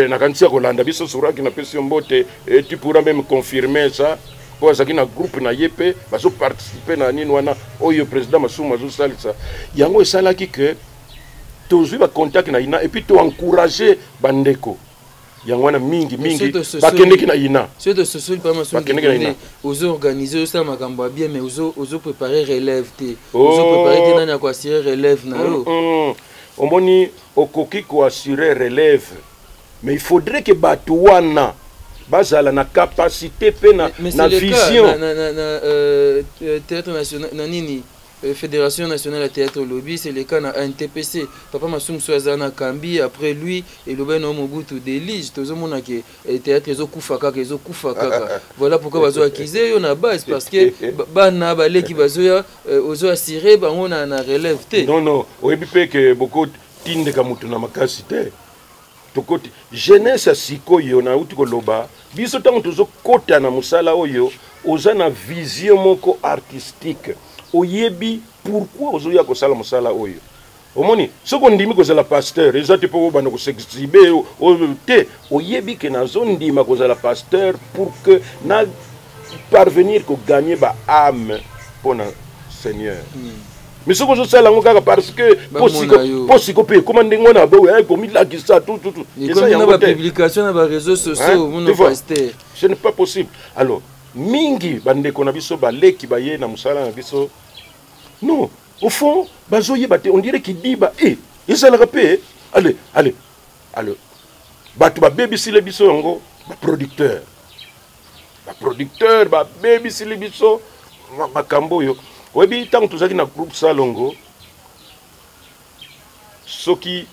Na kanisa Kolanda biso Suraki na pesi mbote et tu pourras même confirmer ça. Pour ça na groupe na yepé baso participer na nini wana oyo président Masuma zo salisa. Yango esalaki que toujours ba contact na ina et puis to encourager bandeko. Yangwana mingi bakendeki na ina ceux de ce pas maçon aux organiser ça makambo bien mais aux préparer relève aux préparer nani ko assurer relève na yo omoni okoki ko assurer relève mais il faudrait que batuwana bazala na capacité pe na vision théâtre national nanini Fédération nationale de théâtre lobby, c'est le cas à NTPC. Papa Massoum Soazana Kambi, après lui, et le Ben Omobutu Delige, tout le monde a que le théâtre est au Koufaka. Voilà pourquoi Bazo acquisé, on a base, parce que Bana Balé qui Bazoya, Ozo Assiré, on a un relève. Non, au début, que beaucoup de Kamutuna Makasite. Jeunesse sikoyo na uti koloba biso tango tozo kota na musala oyo oza na vision moko artistique oyebi pourquoi ozoya ko sala musala oyo omoni soko ndimi ko sala pasteur ezati po bana ko s'exhiber o te oyebi ke na zone ndima ko sala pasteur pour que na parvenir ko gagner ba âme pour na Seigneur. Mais ce que je sais là, parce que possible pe comment ndingo na bo ay komi la kisa tout et ça y a une publication na réseaux sociaux mon pasteur ce n'est pas possible. Alors mingi bande ko na biso ba leki ba ye na musala na biso non au fond bazoye bate on dirait qu'il dit ba ça le rapé allez batu ba baby si le biso ngo ba producteur ba baby si le biso makambo yo. Oui, tant que tu as un groupe salongo, ce qui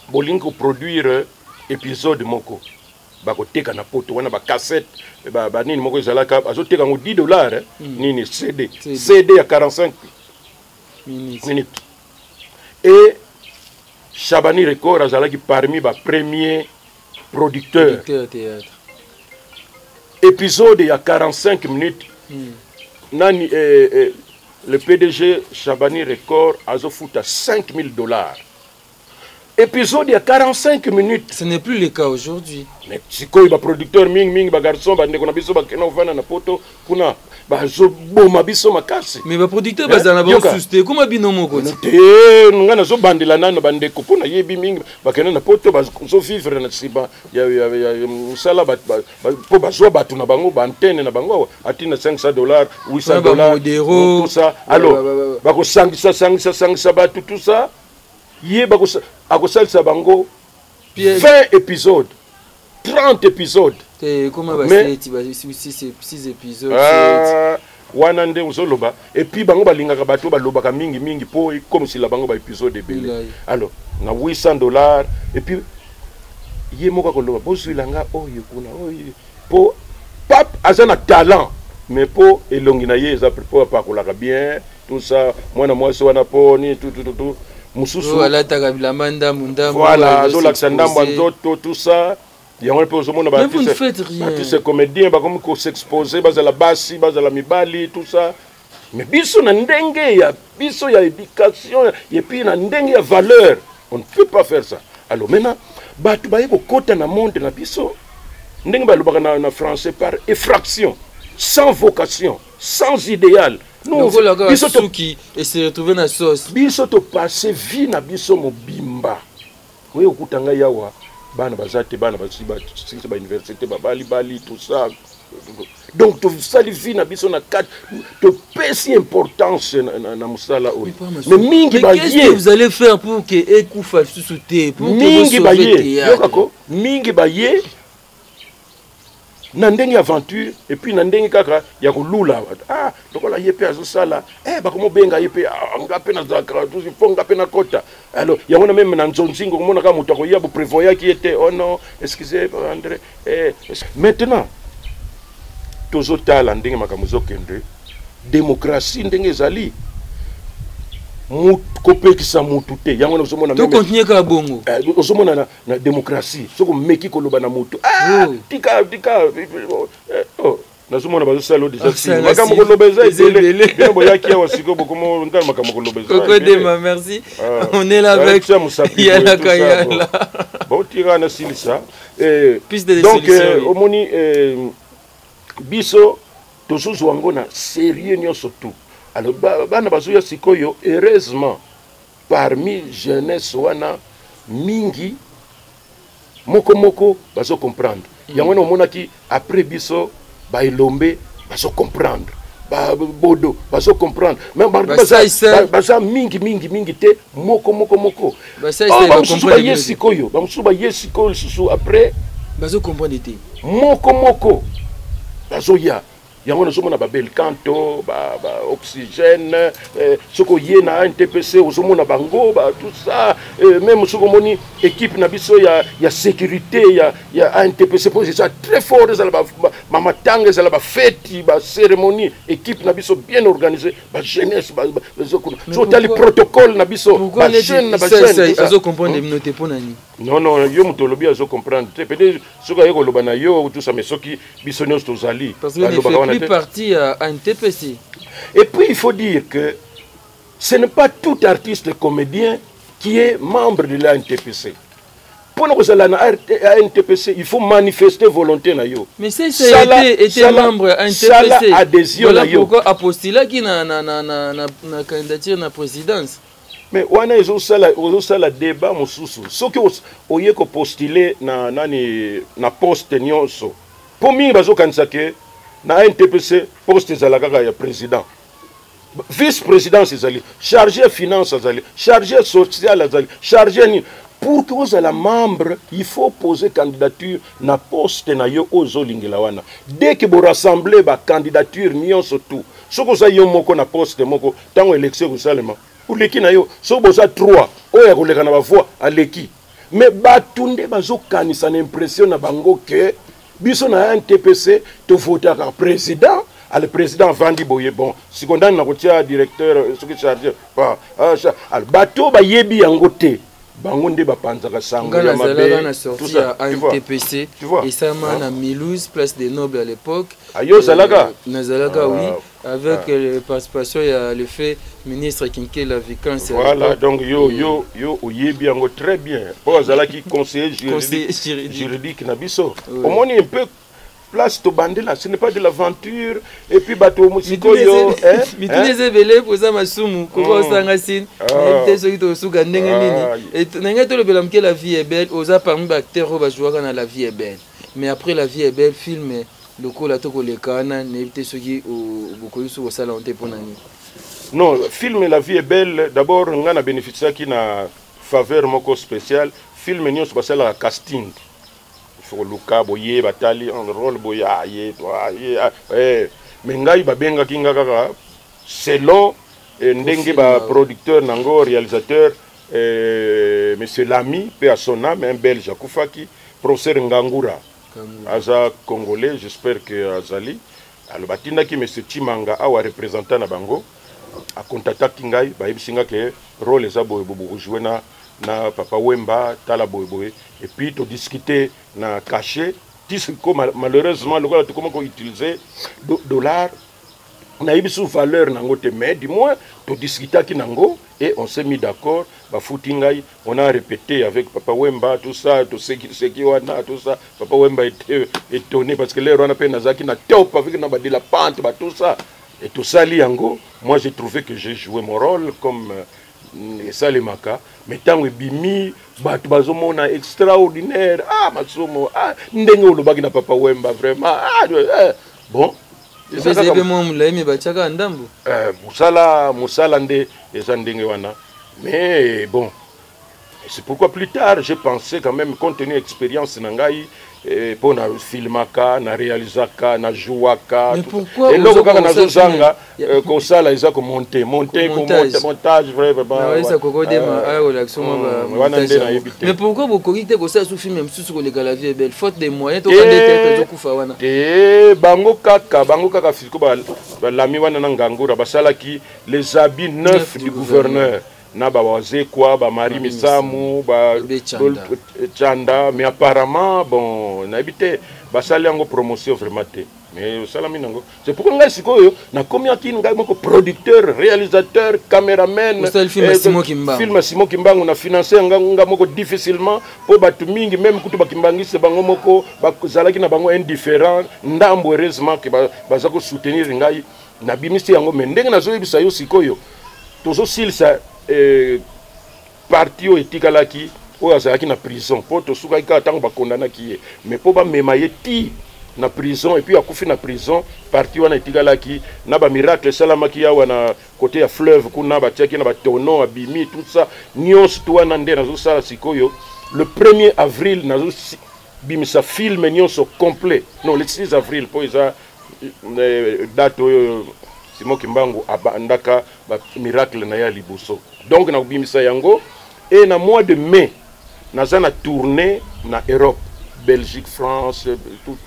bolingo produire épisode moko, bako teka na poto wana ba cassette, ba nini moko zalaka, azo teka ngo $10, nini CD à 45 minutes. Et Chabani Record azalaki parmi ba premier producteur théâtre. Épisode à 45 minutes. Nani, le PDG Chabani Record a foutu à $5,000. Épisode il y a 45 minutes. Ce n'est plus le cas aujourd'hui. Mais si quoi il producteur ming ba garçon ba ndeko na biso ba kena vana na poto kuna ba zo boma biso makasi. Mais ba producteur ba zana ba susté comment bino moko te ngana zo bandela nano ba ndeko kuna yebi ming ba kena na poto ba zo vivre na siba ya sala ba po ba zo batu na bango ba antenne na bango atina $500 $800 tout ça. Alors ba ko sangisa batu tout ça. Yé ba ko akosalisa bango 20 épisodes 30 épisodes. Comment va se 6 épisodes wana nde uzoloba et puis bango balingaka bato balobaka mingi po comme si la bango ba épisode ebele. Alors na $800 et puis yé moko koloba bozwilanga oyo kuna oyo po pap azana talent mais po elongi na ye za po pa kolaka bien tout ça mwana mwasi wana po ni tout mususu voilà takabilamanda munda voilà zolaxandamba nzoto tout ça yango pe ozomona ba artiste comédien ba comme ko s'exposer bazala basi bazala mibali tout ça mais biso na ndenge ya biso ya éducation et puis na ndenge ya valeur on ne peut pas faire ça. Alors maintenant batu ba yeko kota na monde na biso ndenge ba lobaka na français par effraction sans vocation sans idéal. Non, biso qui et se retrouver na sauce. Biso to passer vie na biso mobimba. Oui okutanga yawa bana bazate bana basiba ba université bali tout ça. Donc to sali vie na biso na quatre to pesi importance na musala o. Mais mingi ba qu'est-ce que vous allez faire pour que ekufa sous-souté pour mingi ba ye yokako mingi ba ye na ndenge aventure et puis na ndenge kaka ya kolula ah lokola ye pe azosala bakomo benga ye pe nga pe na zakra tout il faut nga pe na kota alors yango na même na nzonzingo komona ka moto akoya bo prévoya qui était oh non excusez André maintenant tozotala ndenge makambo zokende démocratie ndenge ezali kopekisa mutu te yango na ozomona to continuer ka bongo ozomona na démocratie soko meki koloba na mutu tika nazomona bazosala déjà makambo koloba eza ezele bien boyaki awa siko bokomo ngala makambo koloba eza Coco Dema merci on est là avec Yana Kayala bon tira na silisa donc omoni biso tozozwa ngo na sérieux nyonso tout. Alors, bana bazuya sikoyo, heureusement, parmi jeunesse wana mingi, moko bazo comprendre. Yango mona ki après biso ba ilombe bazo comprendre. Ba bodo bazo comprendre. Même baza mingi te moko. Ba ça ba comprendre yesikoyo, ba musuba yesikoyo susu après bazo comprendre te. Moko bazo ya. Yango nazomona ba bel canto ba oxygène soko ye na NTPC ozomona bango ba tout ça même soko moni équipe na biso ya sécurité ya NTPC pour ça très fort ça ba mama tanga ça ba fête ba cérémonie équipe na biso bien organisée ba jeunesse ba so tali protocole na biso ba jeune na ba jeune azo comprendre noter pour nani non yo mutolobi azo comprendre peut-être soko yeko loba na yo tout ça mais soki biso nyos tozali parce que plus partie à NTPC. Et puis il faut dire que ce n'est pas tout artiste comédien qui est membre de la NTPC. Pour nous aller à NTPC, il faut manifester volonté na yo. Mais c'est ça était membre à NTPC. Voilà pourquoi apostila qui na candidature na présidence. Mais wana ezosala débat mosusu. Soki oye ko postuler na poste nyonso. Pour mingi bazokanisa ke na NTPC poste ezalaka ya président vice-président ezali chargé finance ezali chargé social ezali chargé ni pour que vous soyez membre il faut poser candidature na poste na yo ozolingela wana dès que vous rassemblez ba candidature nyonso tout soko za yo moko na poste moko tango élection kosalema pour leki na yo soko boza 3 oya koleka na ba voix aleki mais batunde bazokanisa na impression na bango ke biso na NTPC to voter ka président le président Vandi Boye bon si condamne na kotia directeur ce qui chargé pas al bato ba yebi yango te bango nde bapanzaka sango ya mabe na sorti à NTPC et ça na Milouz place des Nobles à l'époque ayo zalaka na zalaka oui avec la participation il y a le fait ministre Kinké la vacances voilà donc yo oyebi yango très bien pour zalaki conseiller juridique na biso au moins un peu place to bandela ce n'est pas de l'aventure et puis bato musiko yo mais tous les évelés pour ça masumu ko sanga sin et ceux qui to suka ndenge nini et nanga to le belam que la vie est belle osa parmi acteurs ba jouer dans la vie est belle mais après la vie est belle film le ko la to ko le kana n'était ceux qui beaucoup sur au salon te ponani non film la vie est belle d'abord ngana bénéficier qui na faveur moko spécial film nyos basala la casting faut luka boye batali en rôle boya ye toi mais ngai babenga kinga kaka selon ndenge ba producteur nango réalisateur monsieur Lamy pe asona mais un belge akufaki professeur Ngangura aza congolais j'espère que azali alors batinda ki monsieur Chimanga awa représentant na bango a contacté ngai ba ibisinga ke rôle za boye bobo jouer na Papa Wemba tala boye et puis to discuter na caché malheureusement le gars tu comment utiliser dollar na ibisu valeur nango te mais du moins to discuter ki nango et on s'est mis d'accord ba footingai on a répété avec Papa Wemba tout ça tout ce qui wana tout ça Papa Wemba était étonné parce que les rona pe nazaki na top avec na ba de la pente ba tout ça et tout ça liango moi j'ai trouvé que j'ai joué mon rôle comme ça les maka mais tant que bimi batu bazomona extraordinaire masomo ndenge olobaki na Papa Wemba vraiment bon ezebe mo mulemi bachaka ndambu musala nde eza ndenge wana mais bon C'est pourquoi plus tard, j'ai pensé quand même, compte tenu de l'expérience Nangai, pour na filmaka, na réalisaka, na jouaka. Mais pourquoi et là, quand na zanga, comme ça, là, ils ont monté, montage, vraiment. Mais pourquoi vous corrigez que ça sous film même sous le la vie est belle, faute des moyens, bango kaka fisiko l'ami wana ngangura basalaki les habits neufs du gouverneur. Na bawaze quoi ba mari misamu ba chanda mais apparemment bon na habité ba sali yango promotion vraiment té mais salami nango c'est pourquoi ngai sikoyo na combien ki ngai moko producteur réalisateur caméraman film Simon Kimbangu na financer nga moko difficilement pour batu mingi même kutu bakimbangise bango moko bazalaki na bango indifférent ndambo heureusement que baza ko soutenir ngai na bimisi yango mais ndenge nazo yebisa yo sikoyo tozo silsa parti au etikalaki o azalaki na prison po to suka ka tango ba condamna ki mais po ba memaye ti na prison et puis akufi na prison parti wana etikalaki na ba miracle salamaki ya wana côté ya fleuve kuna ba tiaki na ba tonneau abimi tout ça nyos to wana nde nazo sala sikoyo le 1er avril nazo bimisa film nyos complet non le 6 avril po isa date Simon Kimbangu abandaka ba miracle na ya liboso. Donc na bimisa yango et na mois de mai naza na tournée na Europe, Belgique, France, tout.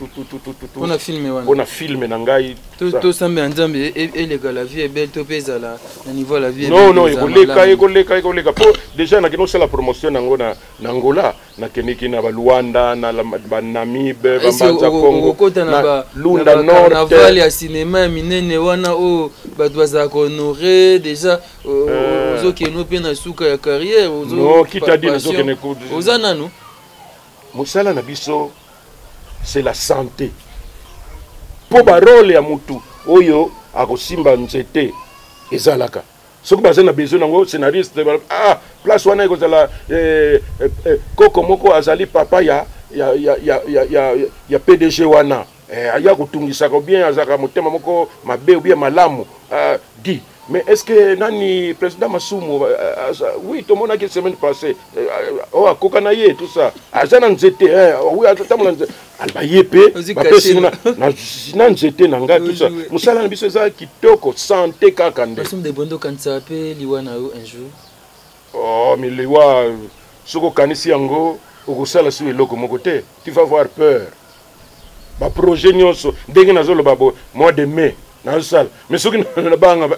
On a filmé wana. On a filmé na ngai. Tout ça mais nzambe et les gars la vie est belle to pesa la niveau la vie est belle. Non, écoleka. Po déjà na kino la promotion na Angola, na keniki na ba Luanda, na ba Namibe, ba Mbanza Congo. Na Lunda Nord. Carnaval ya cinéma minene wana o ba doza honorer déjà ozo keno pe na suka ya carrière ozo. Non, qui t'a dit ozo keno ko. Ozana no. Mosala na biso c'est la santé. Po ba rôle ya mutu oyo akosimba nzete ezalaka. Soki baza na besoin nango scénariste place wana ekozala koko moko azali papa ya PDG wana. Aya kutungisa ko bien azaka motema moko mabe ou bien malamu. Di mais est-ce que nani président Masumu oui tout le monde a que semaine passée oh à Kokanaye tout ça azana nzete oui atatamula alba yepe na nzete nanga tout ça musala na biso za kitoko santé kaka nde Masumu de bondo kanisa pe liwana un jour oh mais liwa soko kanisi yango okosala sur eloko moko te tu vas avoir peur ba projet nyonso ndenge nazolo babo mois de mai na salle mais ce qui na banga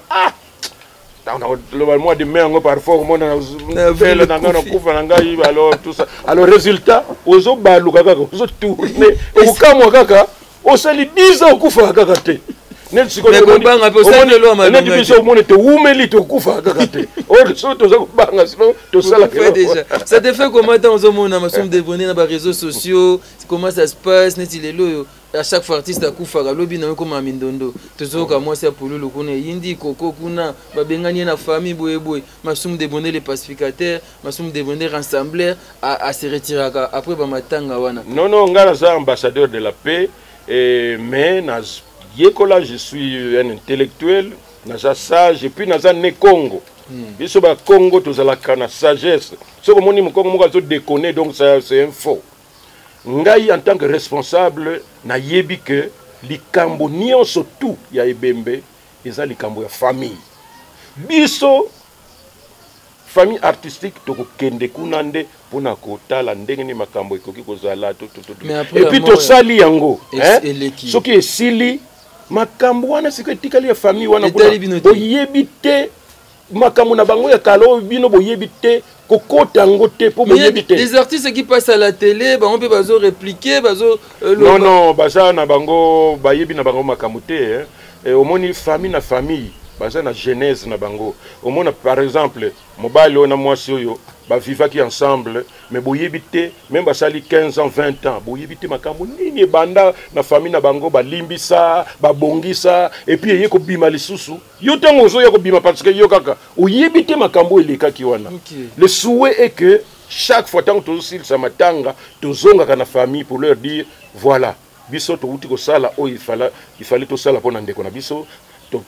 le mois de mai parfois on a fait le nangana kufa nangai alors tout ça alors résultat ozo baluka kaka ozo tourner okamwa kaka osali 10 ans kufa kaka te net sikolo banga pe osali lo ma net biso mone te umeli te kufa kaka te or so to zo banga sinon to sala déjà ça te fait comment dans ozo mona Masumu de bonner na ba réseaux sociaux comment ça se passe net il est lo à chaque fois artiste akufaka lobi na comme mindondo tozoka mwasi ya pululu kuna yindi koko kuna babengani na famille boyeboy Masumu de bonner les pacificateurs Masumu de bonner rassembleur à se retirer après ba matanga wana non ngara za ambassadeur de la paix mais na yekola je suis un intellectuel naza sage et puis naza né Congo biso ba Congo tozala kana sagesse soko moni mukongo moko zo déconner donc ça c'est un faux. Ngai en tant que responsable na yebi que likambo nyonso tout ya ebembe eza likambo ya famille biso famille artistique toko kende kunande pona kotala ndenge ni makambo ekoki kozala tout et puis to sali yango soki esili makambo wana siko etikali ya famille wana boyebi te makambo na bango ya kalo bino boyebi te les artistes qui passent à la télé, on peut bazo répliquer, bazo. Non, baza na bango, bayebi na bango makamute. Au moins famille na famille, baza na genèse na bango. Au moins par exemple, mobile on a moi soyo, ba vivaki ensemble, mais boyebi te, même basali 15 ans, 20 ans, boyebi te makambo nini banda na famille na bango ba limbisa, ba bongisa, et puis yeko bima lisusu. Yo tango zo yeko bima parce que yo kaka, oyebi te makambo eleka ki wana. Le souhait est que chaque fois tant que tu ça matanga, tu zonga kana famille pour leur dire voilà, biso to uti ko sala o il fallait to sala pona ndeko na biso to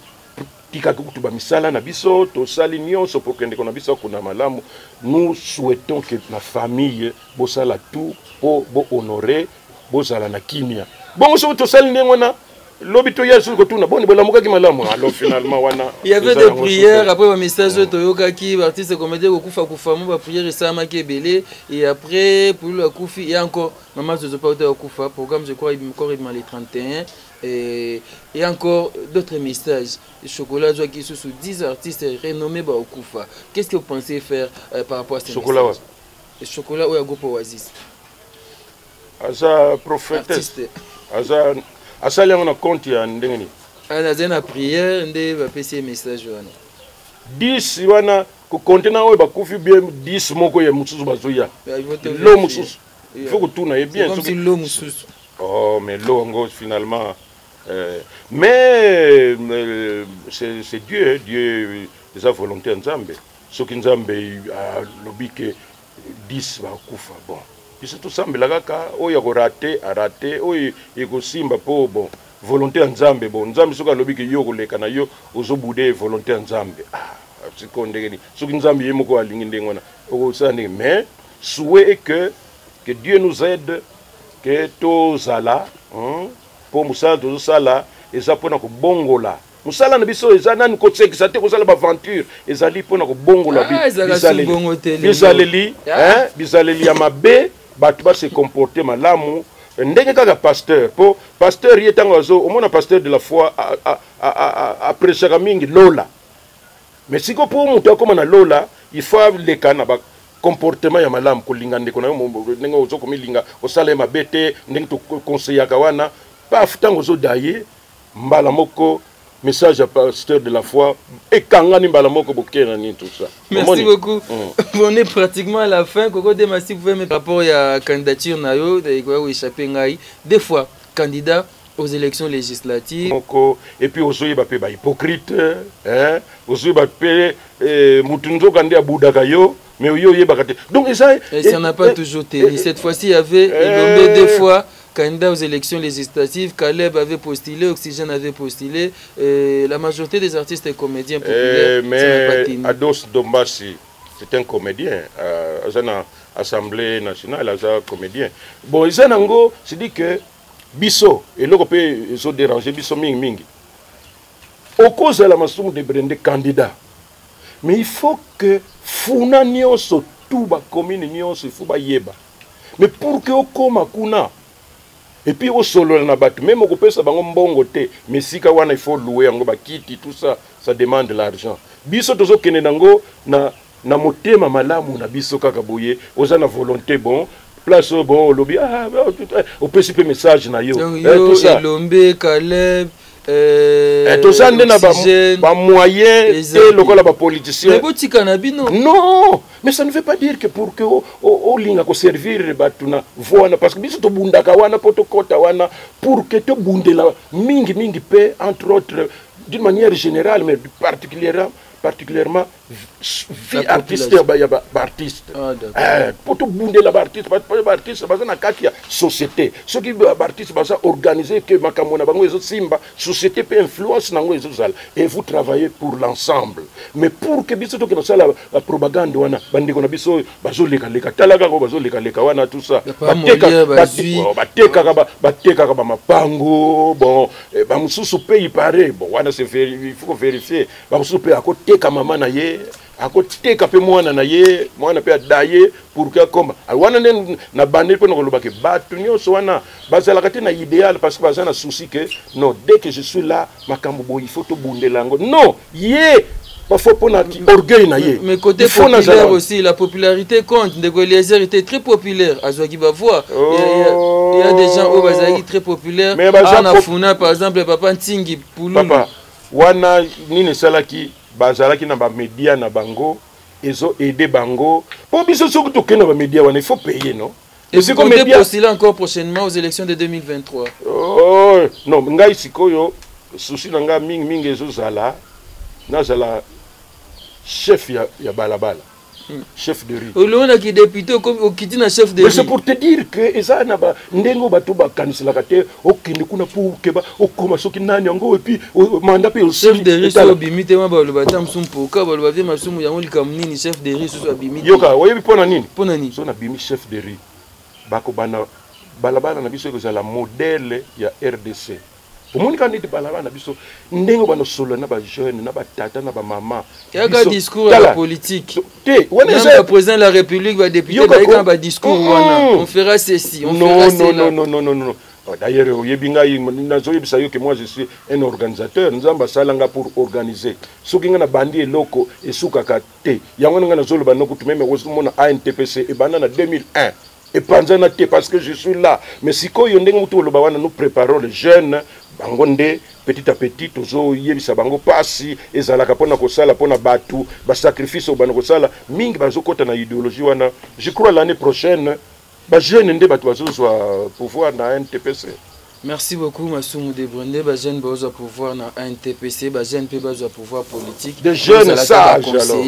tika kutuba misala na biso to sali nyonso pour kende kona biso kuna malamu. Nous souhaitons que la famille bosala tout pour honorer bosala na kimia. Bon so to sali ngona lobito ya sur kotuna boni bolamuka ki malamu. Alors finalement wana il y avait des prières après un message toyoka ki artiste comédien ko kufa kufa mo ba prière sama ki belé et après pour le kufi il y a encore maman Zozo pas au kufa programme je crois encore il les 31 et encore d'autres messages. Chocolat Joie qui sous 10 artistes renommés au kufa. Qu'est-ce que vous pensez faire par rapport à ces Chocolat messages? Chocolat ou à groupe Oasis. Asa prophétesse. Asa liang na compte ya ndengeni. Ana zena prière ndé va passer message wana. 10 wana ko compte na oyo ba kufi bien 10 moko ya mususu bazoya. Lo mususu. Il faut que tout na bien. Comme si lo mususu. Oh mais lo ngo finalement mais c'est Dieu, Dieu sa volonté en Zambé. Ce qui Nzambe a lobby que 10 va kufa bon. C'est tout ça mais la kaka o ya ko raté a raté o yeko simba po bon volonté en Zambé bon Nzambe soka lobby que yo ko leka na yo ozobude volonté en Zambé c'est qu'on ndengeni ce qui Nzambe yemoko alingi ndengona o ça ndenge mais souhait que Dieu nous aide que tozala pour musala tozosala eza pona ko bongola musala na biso eza nani ko tsekisa te kozala ba aventure ezali pona ko bongola bizaleli ya mabe batu ba se comporter malamu ndenge kaka pasteur po pasteur yetango zo omona pasteur de la foi a prêcher mingi lola mais siko po mutu akoma na lola il faut le kana ba comportement ya malamu kolinga ndeko na yo ndenge ozo komilinga osala ma bete ndenge to conseiller kawana pa futango zo daye mbala moko message à pasteur de la foi et kangani mbala moko bokena ni tout ça. Merci beaucoup. On est pratiquement à la fin. Koko Demasi vous pouvez mettre rapport à candidature na yo de quoi échapper ngai des fois candidat aux élections législatives et puis ozoye ba pe ba hypocrite hein ozoye ba pe mutunzo kande abudaka yo mais yo yebaka te donc ça n'a pas toujours été cette fois-ci il y avait Elombe deux fois candidat aux élections législatives. Caleb avait postulé, Oxygène avait postulé, la majorité des artistes et comédiens populaires. Mais Ados Dombasi, c'est un comédien, à l'Assemblée nationale, un comédien. Bon, Izanango, c'est dit que Bisso, et l'Européen, ils ont dérangé, Bisso Ming Ming. Au cause de la maçon de Brende candidat. Mais il faut que Funa Nyonso, tout ba commune Nyonso, il faut ba yeba. Mais pour que Okoma Kuna, et puis au solo na batu même au pesa bango mbongo te mais sika wana il faut louer yango bakiti tout ça ça demande de l'argent biso tozo kene nango na motema malamu na biso kaka boye oza na volonté bon place bon lobby au pesipe message na yo tout ça Elombe Caleb tout ça ndena ba moyen et lokola ba politicien mais botika na bino non mais ça ne veut pas dire que pour que o linga ko servir batuna voana parce que biso to bundaka wana poto kota wana pour que to bundela mingi pe entre autres d'une manière générale mais particulièrement vie artiste artiste pour tout bounder la artiste parce que kati ya société ce qui artiste basa organiser que makamona bango ezo simba société peut influence nango ezo zala et vous travaillez pour l'ensemble mais pour que biso to que la propagande wana bandiko na biso bazo leka talaka ko bazo leka wana tout ça bateka ba mapango bon ba mususu pays paré bon wana c'est il faut vérifier ba mususu pe akoteka mama na ye akoteka pe mwana na ye mwana pe adaye pour que comme wana na bande pe ngoloba ke batu nyonso wana bazala kati na idéal parce que bazana souci que non dès que je suis là makambo bo il faut to bundela ngo non ye pas faut pour orgueil na ye mais côté populaire aussi la popularité compte de Eliezer était très populaire à Zoaki va voir il y a des gens au Bazaki très populaires en Funa par exemple papa Ntingi Pulungu papa wana nini salaki bazalaki na ba média na bango ezo aider bango pour biso soki to kena ba média wana il faut payer non et c'est comme média postuler encore prochainement aux élections de 2023 oh non ngai sikoyo souci na mingi ezo zala na zala chef ya balabala chef de riz. On qui député comme au qui dit na chef de riz. Mais c'est pour te dire que ça na ba ndengo bato ba kanisela kate okindi kuna pour keba okoma soki nani yango et puis mandat pe aussi chef de riz so bimite ma ba lo batam sumpo ka ba lo ba ma sumu yango likamnini chef de riz so bimite. Yoka oyebi pona nini? Pona nini? So na bimi chef de riz. Bako bana balabala na biso ko la modèle ya RDC. Omoni quand ndete balabala na biso ndengo bana solo na ba jeune na ba tata na ba maman. Il y a un discours à la politique. Te on est le président de la République va député ba ba discours on fera ceci, on fera cela. Non. D'ailleurs, que moi je suis un organisateur, nous avons salanga pour organiser. Ce qui est un bandi et loco et soukaka te. Yango nga na zolo banoko tu même mona ANTPC et banana 2001. Et panzana te parce que je suis là. Mais si ko yondenge mutu lo bawana nous préparons les jeunes bangonde petit à petit tozo yebisa bango pasi ezalaka pona kosala pona batu ba sacrifice au banoko sala mingi bazokota na idéologie wana. Je crois l'année prochaine ba jeune ndé batu bazozwa pouvoir na NTPC. Merci beaucoup Massoumou Debrondé, ba jeune bazozwa pouvoir na NTPC, ba jeune pe bazozwa pouvoir politique. Des jeunes sages alors.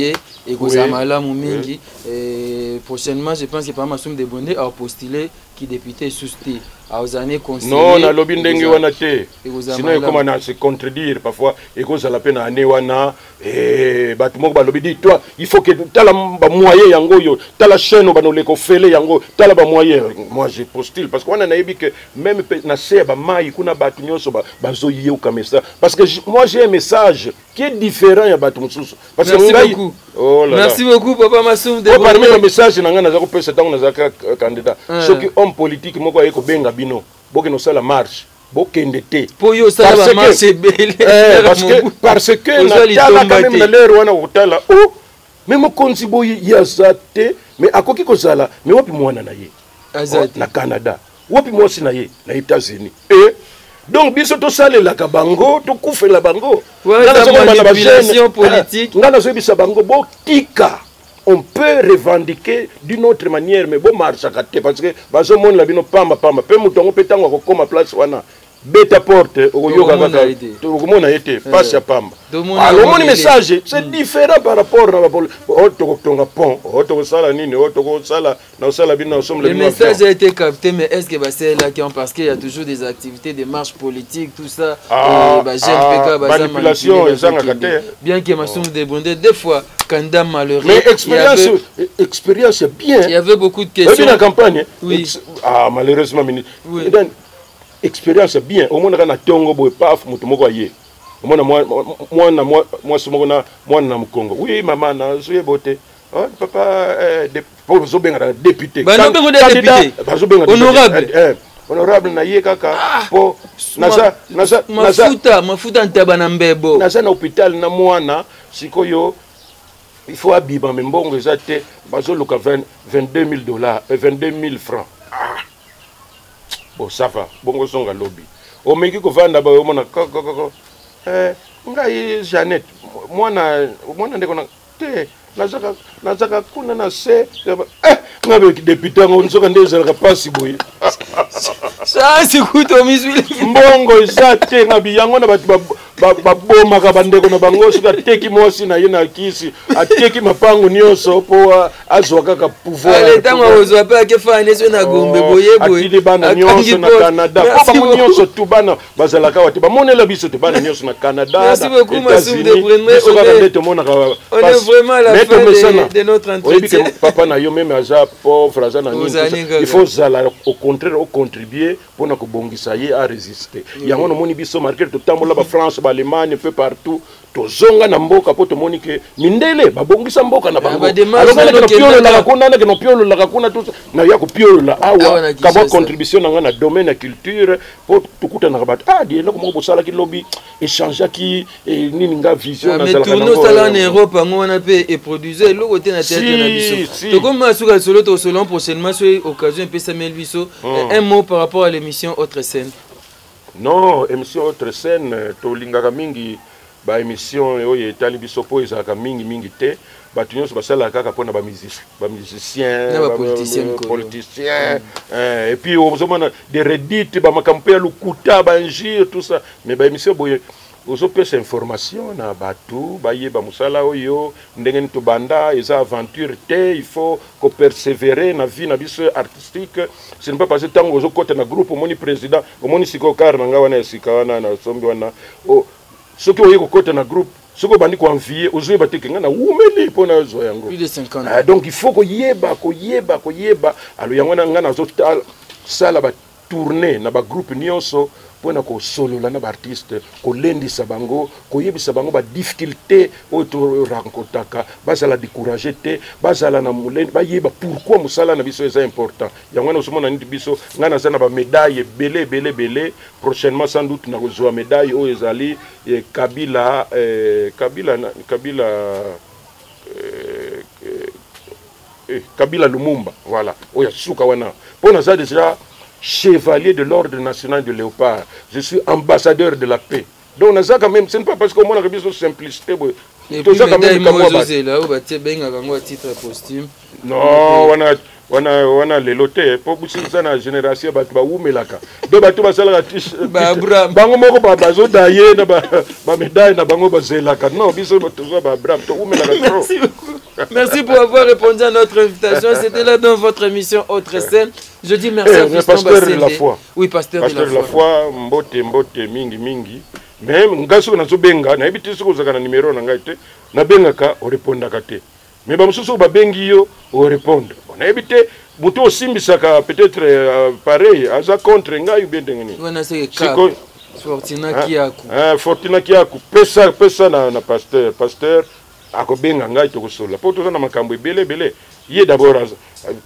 Et Gozamala Moumingi et prochainement je pense que par Massoumou Debrondé a postulé qui député sousté aux années conseillers. Non, na lobi ndenge wana te. Sinon comment na se contredire parfois et cause à la peine année wana et batmo ba lobi dit toi il faut que tala ba moyen yango yo tala chaîne ba no leko fele yango tala ba moyen. Moi je postule parce qu'on a naïbi que même na se ba mai kuna batu nyonso ba zo yeuka message parce que moi j'ai un message qui est différent ya batu mususu parce merci que beaucoup. Oh là merci là. Beaucoup papa Massoum de parmi les messages na ngana za ko pesa tango na za candidat ceux qui homme politique moko ayeko benga bino boke no sala marche bokende te po yo sala marche belle parce que na tala quand même na l'air wana utala oh même konzi boyi ya zate mais akoki ko sala mais wapi mwana na ye na Canada wapi mosi na ye na États-Unis et donc biso to sale la kabango to kufela bango ngana manipulation politique ngana so bisa bango botika. On peut revendiquer d'une autre manière, mais bon marche à côté parce que bazo mon la bino pamba pe mutongo petango ko koma place wana beta porte au yoga kaka to ko mona été face à pamba. Alors mon message c'est différent par rapport à la to tonga pont to sala nini to ko sala na sala bino ensemble. Le message a été capté mais est-ce que c'est là qui ont parce qu'il y a toujours des activités des marches politiques tout ça manipulation bien que Massoumou Debrondé des fois candidat malheureux. Mais expérience bien. Il y avait beaucoup de questions. La campagne. Oui. Malheureusement, oui. Expérience bien. Au moins, on a tongo boy paf mutumoko aye. Au moins, moi, moi, na Congo. Oui, maman, na joué beauté. Oh, papa, pour zo benga député. Bah non, benga député. Honorable. Honorable na ye kaka po mafuta ntaba na mbebo. Nasa na hôpital na mwana sikoyo. Il faut abiba mbongo ezate bazo luka $22 000 22 000 francs. Ah. Bon ça va, bongo songa lobby. O meki ko vanda ba mona ngai Janet mwana ndeko na te nazaka kuna na se ngabe député ngonzoka ndezalaka pasi boye. Ça c'est kuto miswili. Mbongo ezate ngabi yango na batu babomaka bandeko na bango soki ateki mosi na ye na kisi ateki mapango nyonso po azwa kaka pouvoir ntango akozwa mpe akefana so na gombe boye boye atili bana nyonso na Canada po bango nyonso tu bana bazalaka wate bamonela biso te bana nyonso na Canada. Merci beaucoup Massoum Debrondé. On est vraiment à la fin de notre entretien. Papa na yo même aza pauvre aza na nini il faut zala au contraire au contribuer pour na kobongisa ye à résister yango no moni biso marquer to tambola ba France Allemagne un peu partout tozonga na mboka po tomoni ke mindele babongisa mboka na bango alors que piolo la kuna na que piolo la kuna tout na ya ko piolo la awa kabo contribution na domaine de culture po tukuta na bato die loko mo bosala ki lobby échanger ki nini nga vision na zala kana tourno sala en Europe ngona pe et produire loko te na tête na biso to comme masuka solo to selon prochainement sur occasion pe Samuel Biso un mot par rapport à l'émission Autre Scène. Non, émission Autre Scène, to lingaka mingi ba émission oyo etali biso po ezalaka mingi te bato nyonso basala kaka pona ba musicien ba politicien et puis ozomana des redites ba makampo ya lukuta ba injure tout ça mais ba émission boye ozopesa information na bato bayeba musala oyo ndenge nini tobanda eza aventure te, il faut ko persévérer na vie na biso artistique. Ce n'est pas parce que tango ozokota na groupe omoni président omoni siko kar na nga wana esika wana na sombi wana soki oye kokota na groupe soki obandi koenvie ozoyeba te ke nga na wumeli mpo na zo yango plus de 50 ans. Donc il faut koyeba alo yango na nga nazosala batourné na bagroupe nyonso mpona kosolola na baartiste kolendisa bango koyebisa bango badifficulté oyo torankotaka bazala découragé te bazala na molende bayeba pourquoi mosala na biso eza important yango wana osomona niti biso ngai naza na bamédaille ebele prochainement sans doute nakozwa médaille oyo ezali Kabila Lumumba, voilà oyo suka wana mpo naza déjà chevalier de l'ordre national de Léopard. Je suis ambassadeur de la paix. Donc, on a ça quand même, ce n'est pas parce qu'on a une simplicité. Et puis, titre posthume. Non, on a les lotés. Pour vous, c'est la génération, on a deux bateaux, on a la bango moko bazo daye na ba médaille na bango bazelaka. Non, biso toujours ba brave. Merci beaucoup. Merci pour avoir répondu à notre invitation. C'était là dans votre émission Autre Scène. Je dis merci à Fiston pasteur de la foi. Oui, pasteur de la foi. Mbote mingi. Même ngaso na zobenga na ebiti soko zaka na numéro na ngai te na bengaka o répondaka te. Mais ba mususu ba bengi yo o répondre. On a ebité muto osimbisaka peut-être pareil aza contre ngai ou bien ndengeni. Wana c'est Fortuna Kiaku. Fortuna Kiaku pesa na pasteur akobenga ngai to kosola. Po to na makambo ebele. Yé d'abord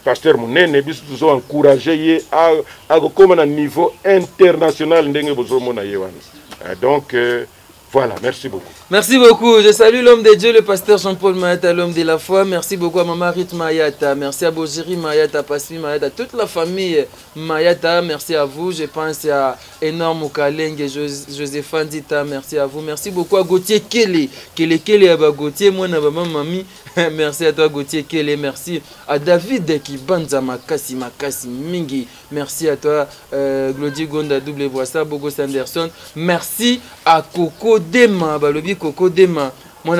pasteur munene biso tuzo encourager yé à comme na niveau international ndenge bozomo na yewana. Donc voilà, merci beaucoup. Merci beaucoup. Je salue l'homme de Dieu, le pasteur Jean-Paul Mayata, l'homme de la foi. Merci beaucoup à Maman Rite Mayata. Merci à Bojiri Mayata, Pasmi Mayata, toute la famille Mayata. Merci à vous. Je pense à Énorme Kaleng et Joséphine Dita. Merci à vous. Merci beaucoup à Gauthier Kele. Kele à Gauthier, moi, na maman Mami. Merci à toi, Gauthier Kele. Merci à David Kibanza Makasi Mingi. Merci à toi, Glody Gonda, double voix, Bogo Sanderson. Merci à Coco Dema, Balobi Coco Dema. Moi,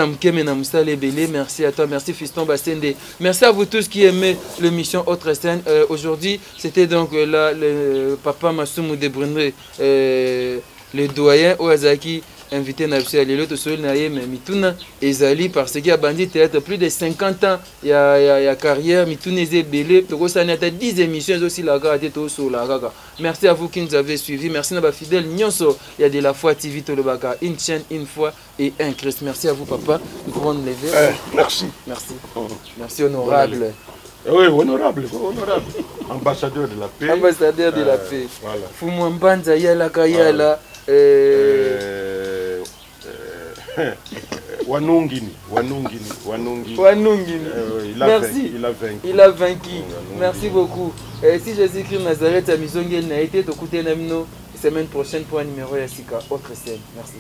merci à toi, merci Fiston Bassende. Merci à vous tous qui aimez l'émission Autre Scène. Aujourd'hui, c'était donc là, le papa Massoumou de Brunre, le doyen Oazaki, invité à l'autre sol mais Mituna Ezali parce qu'il y a bandit théâtre plus de 50 ans, il y a carrière, Mituna Ezebele, il y a 10 émissions aussi la gare sur la gare. Merci à vous qui nous avez suivis, merci à nos fidèles Nyonso, il y a de la foi TV Tolobaka, une chaîne, une foi et un Christ. Merci à vous papa, nous pouvons nous lever. Merci. Merci honorable. Oui, honorable. Ambassadeur de la paix. Ambassadeur de la paix. Voilà. Fumwambanza yala kayala. Wanungini. Il a vaincu. Merci beaucoup. Si Jésus-Christ Nazareth a mis en été, semaine prochaine pour un numéro Yassika. Autre scène. Merci.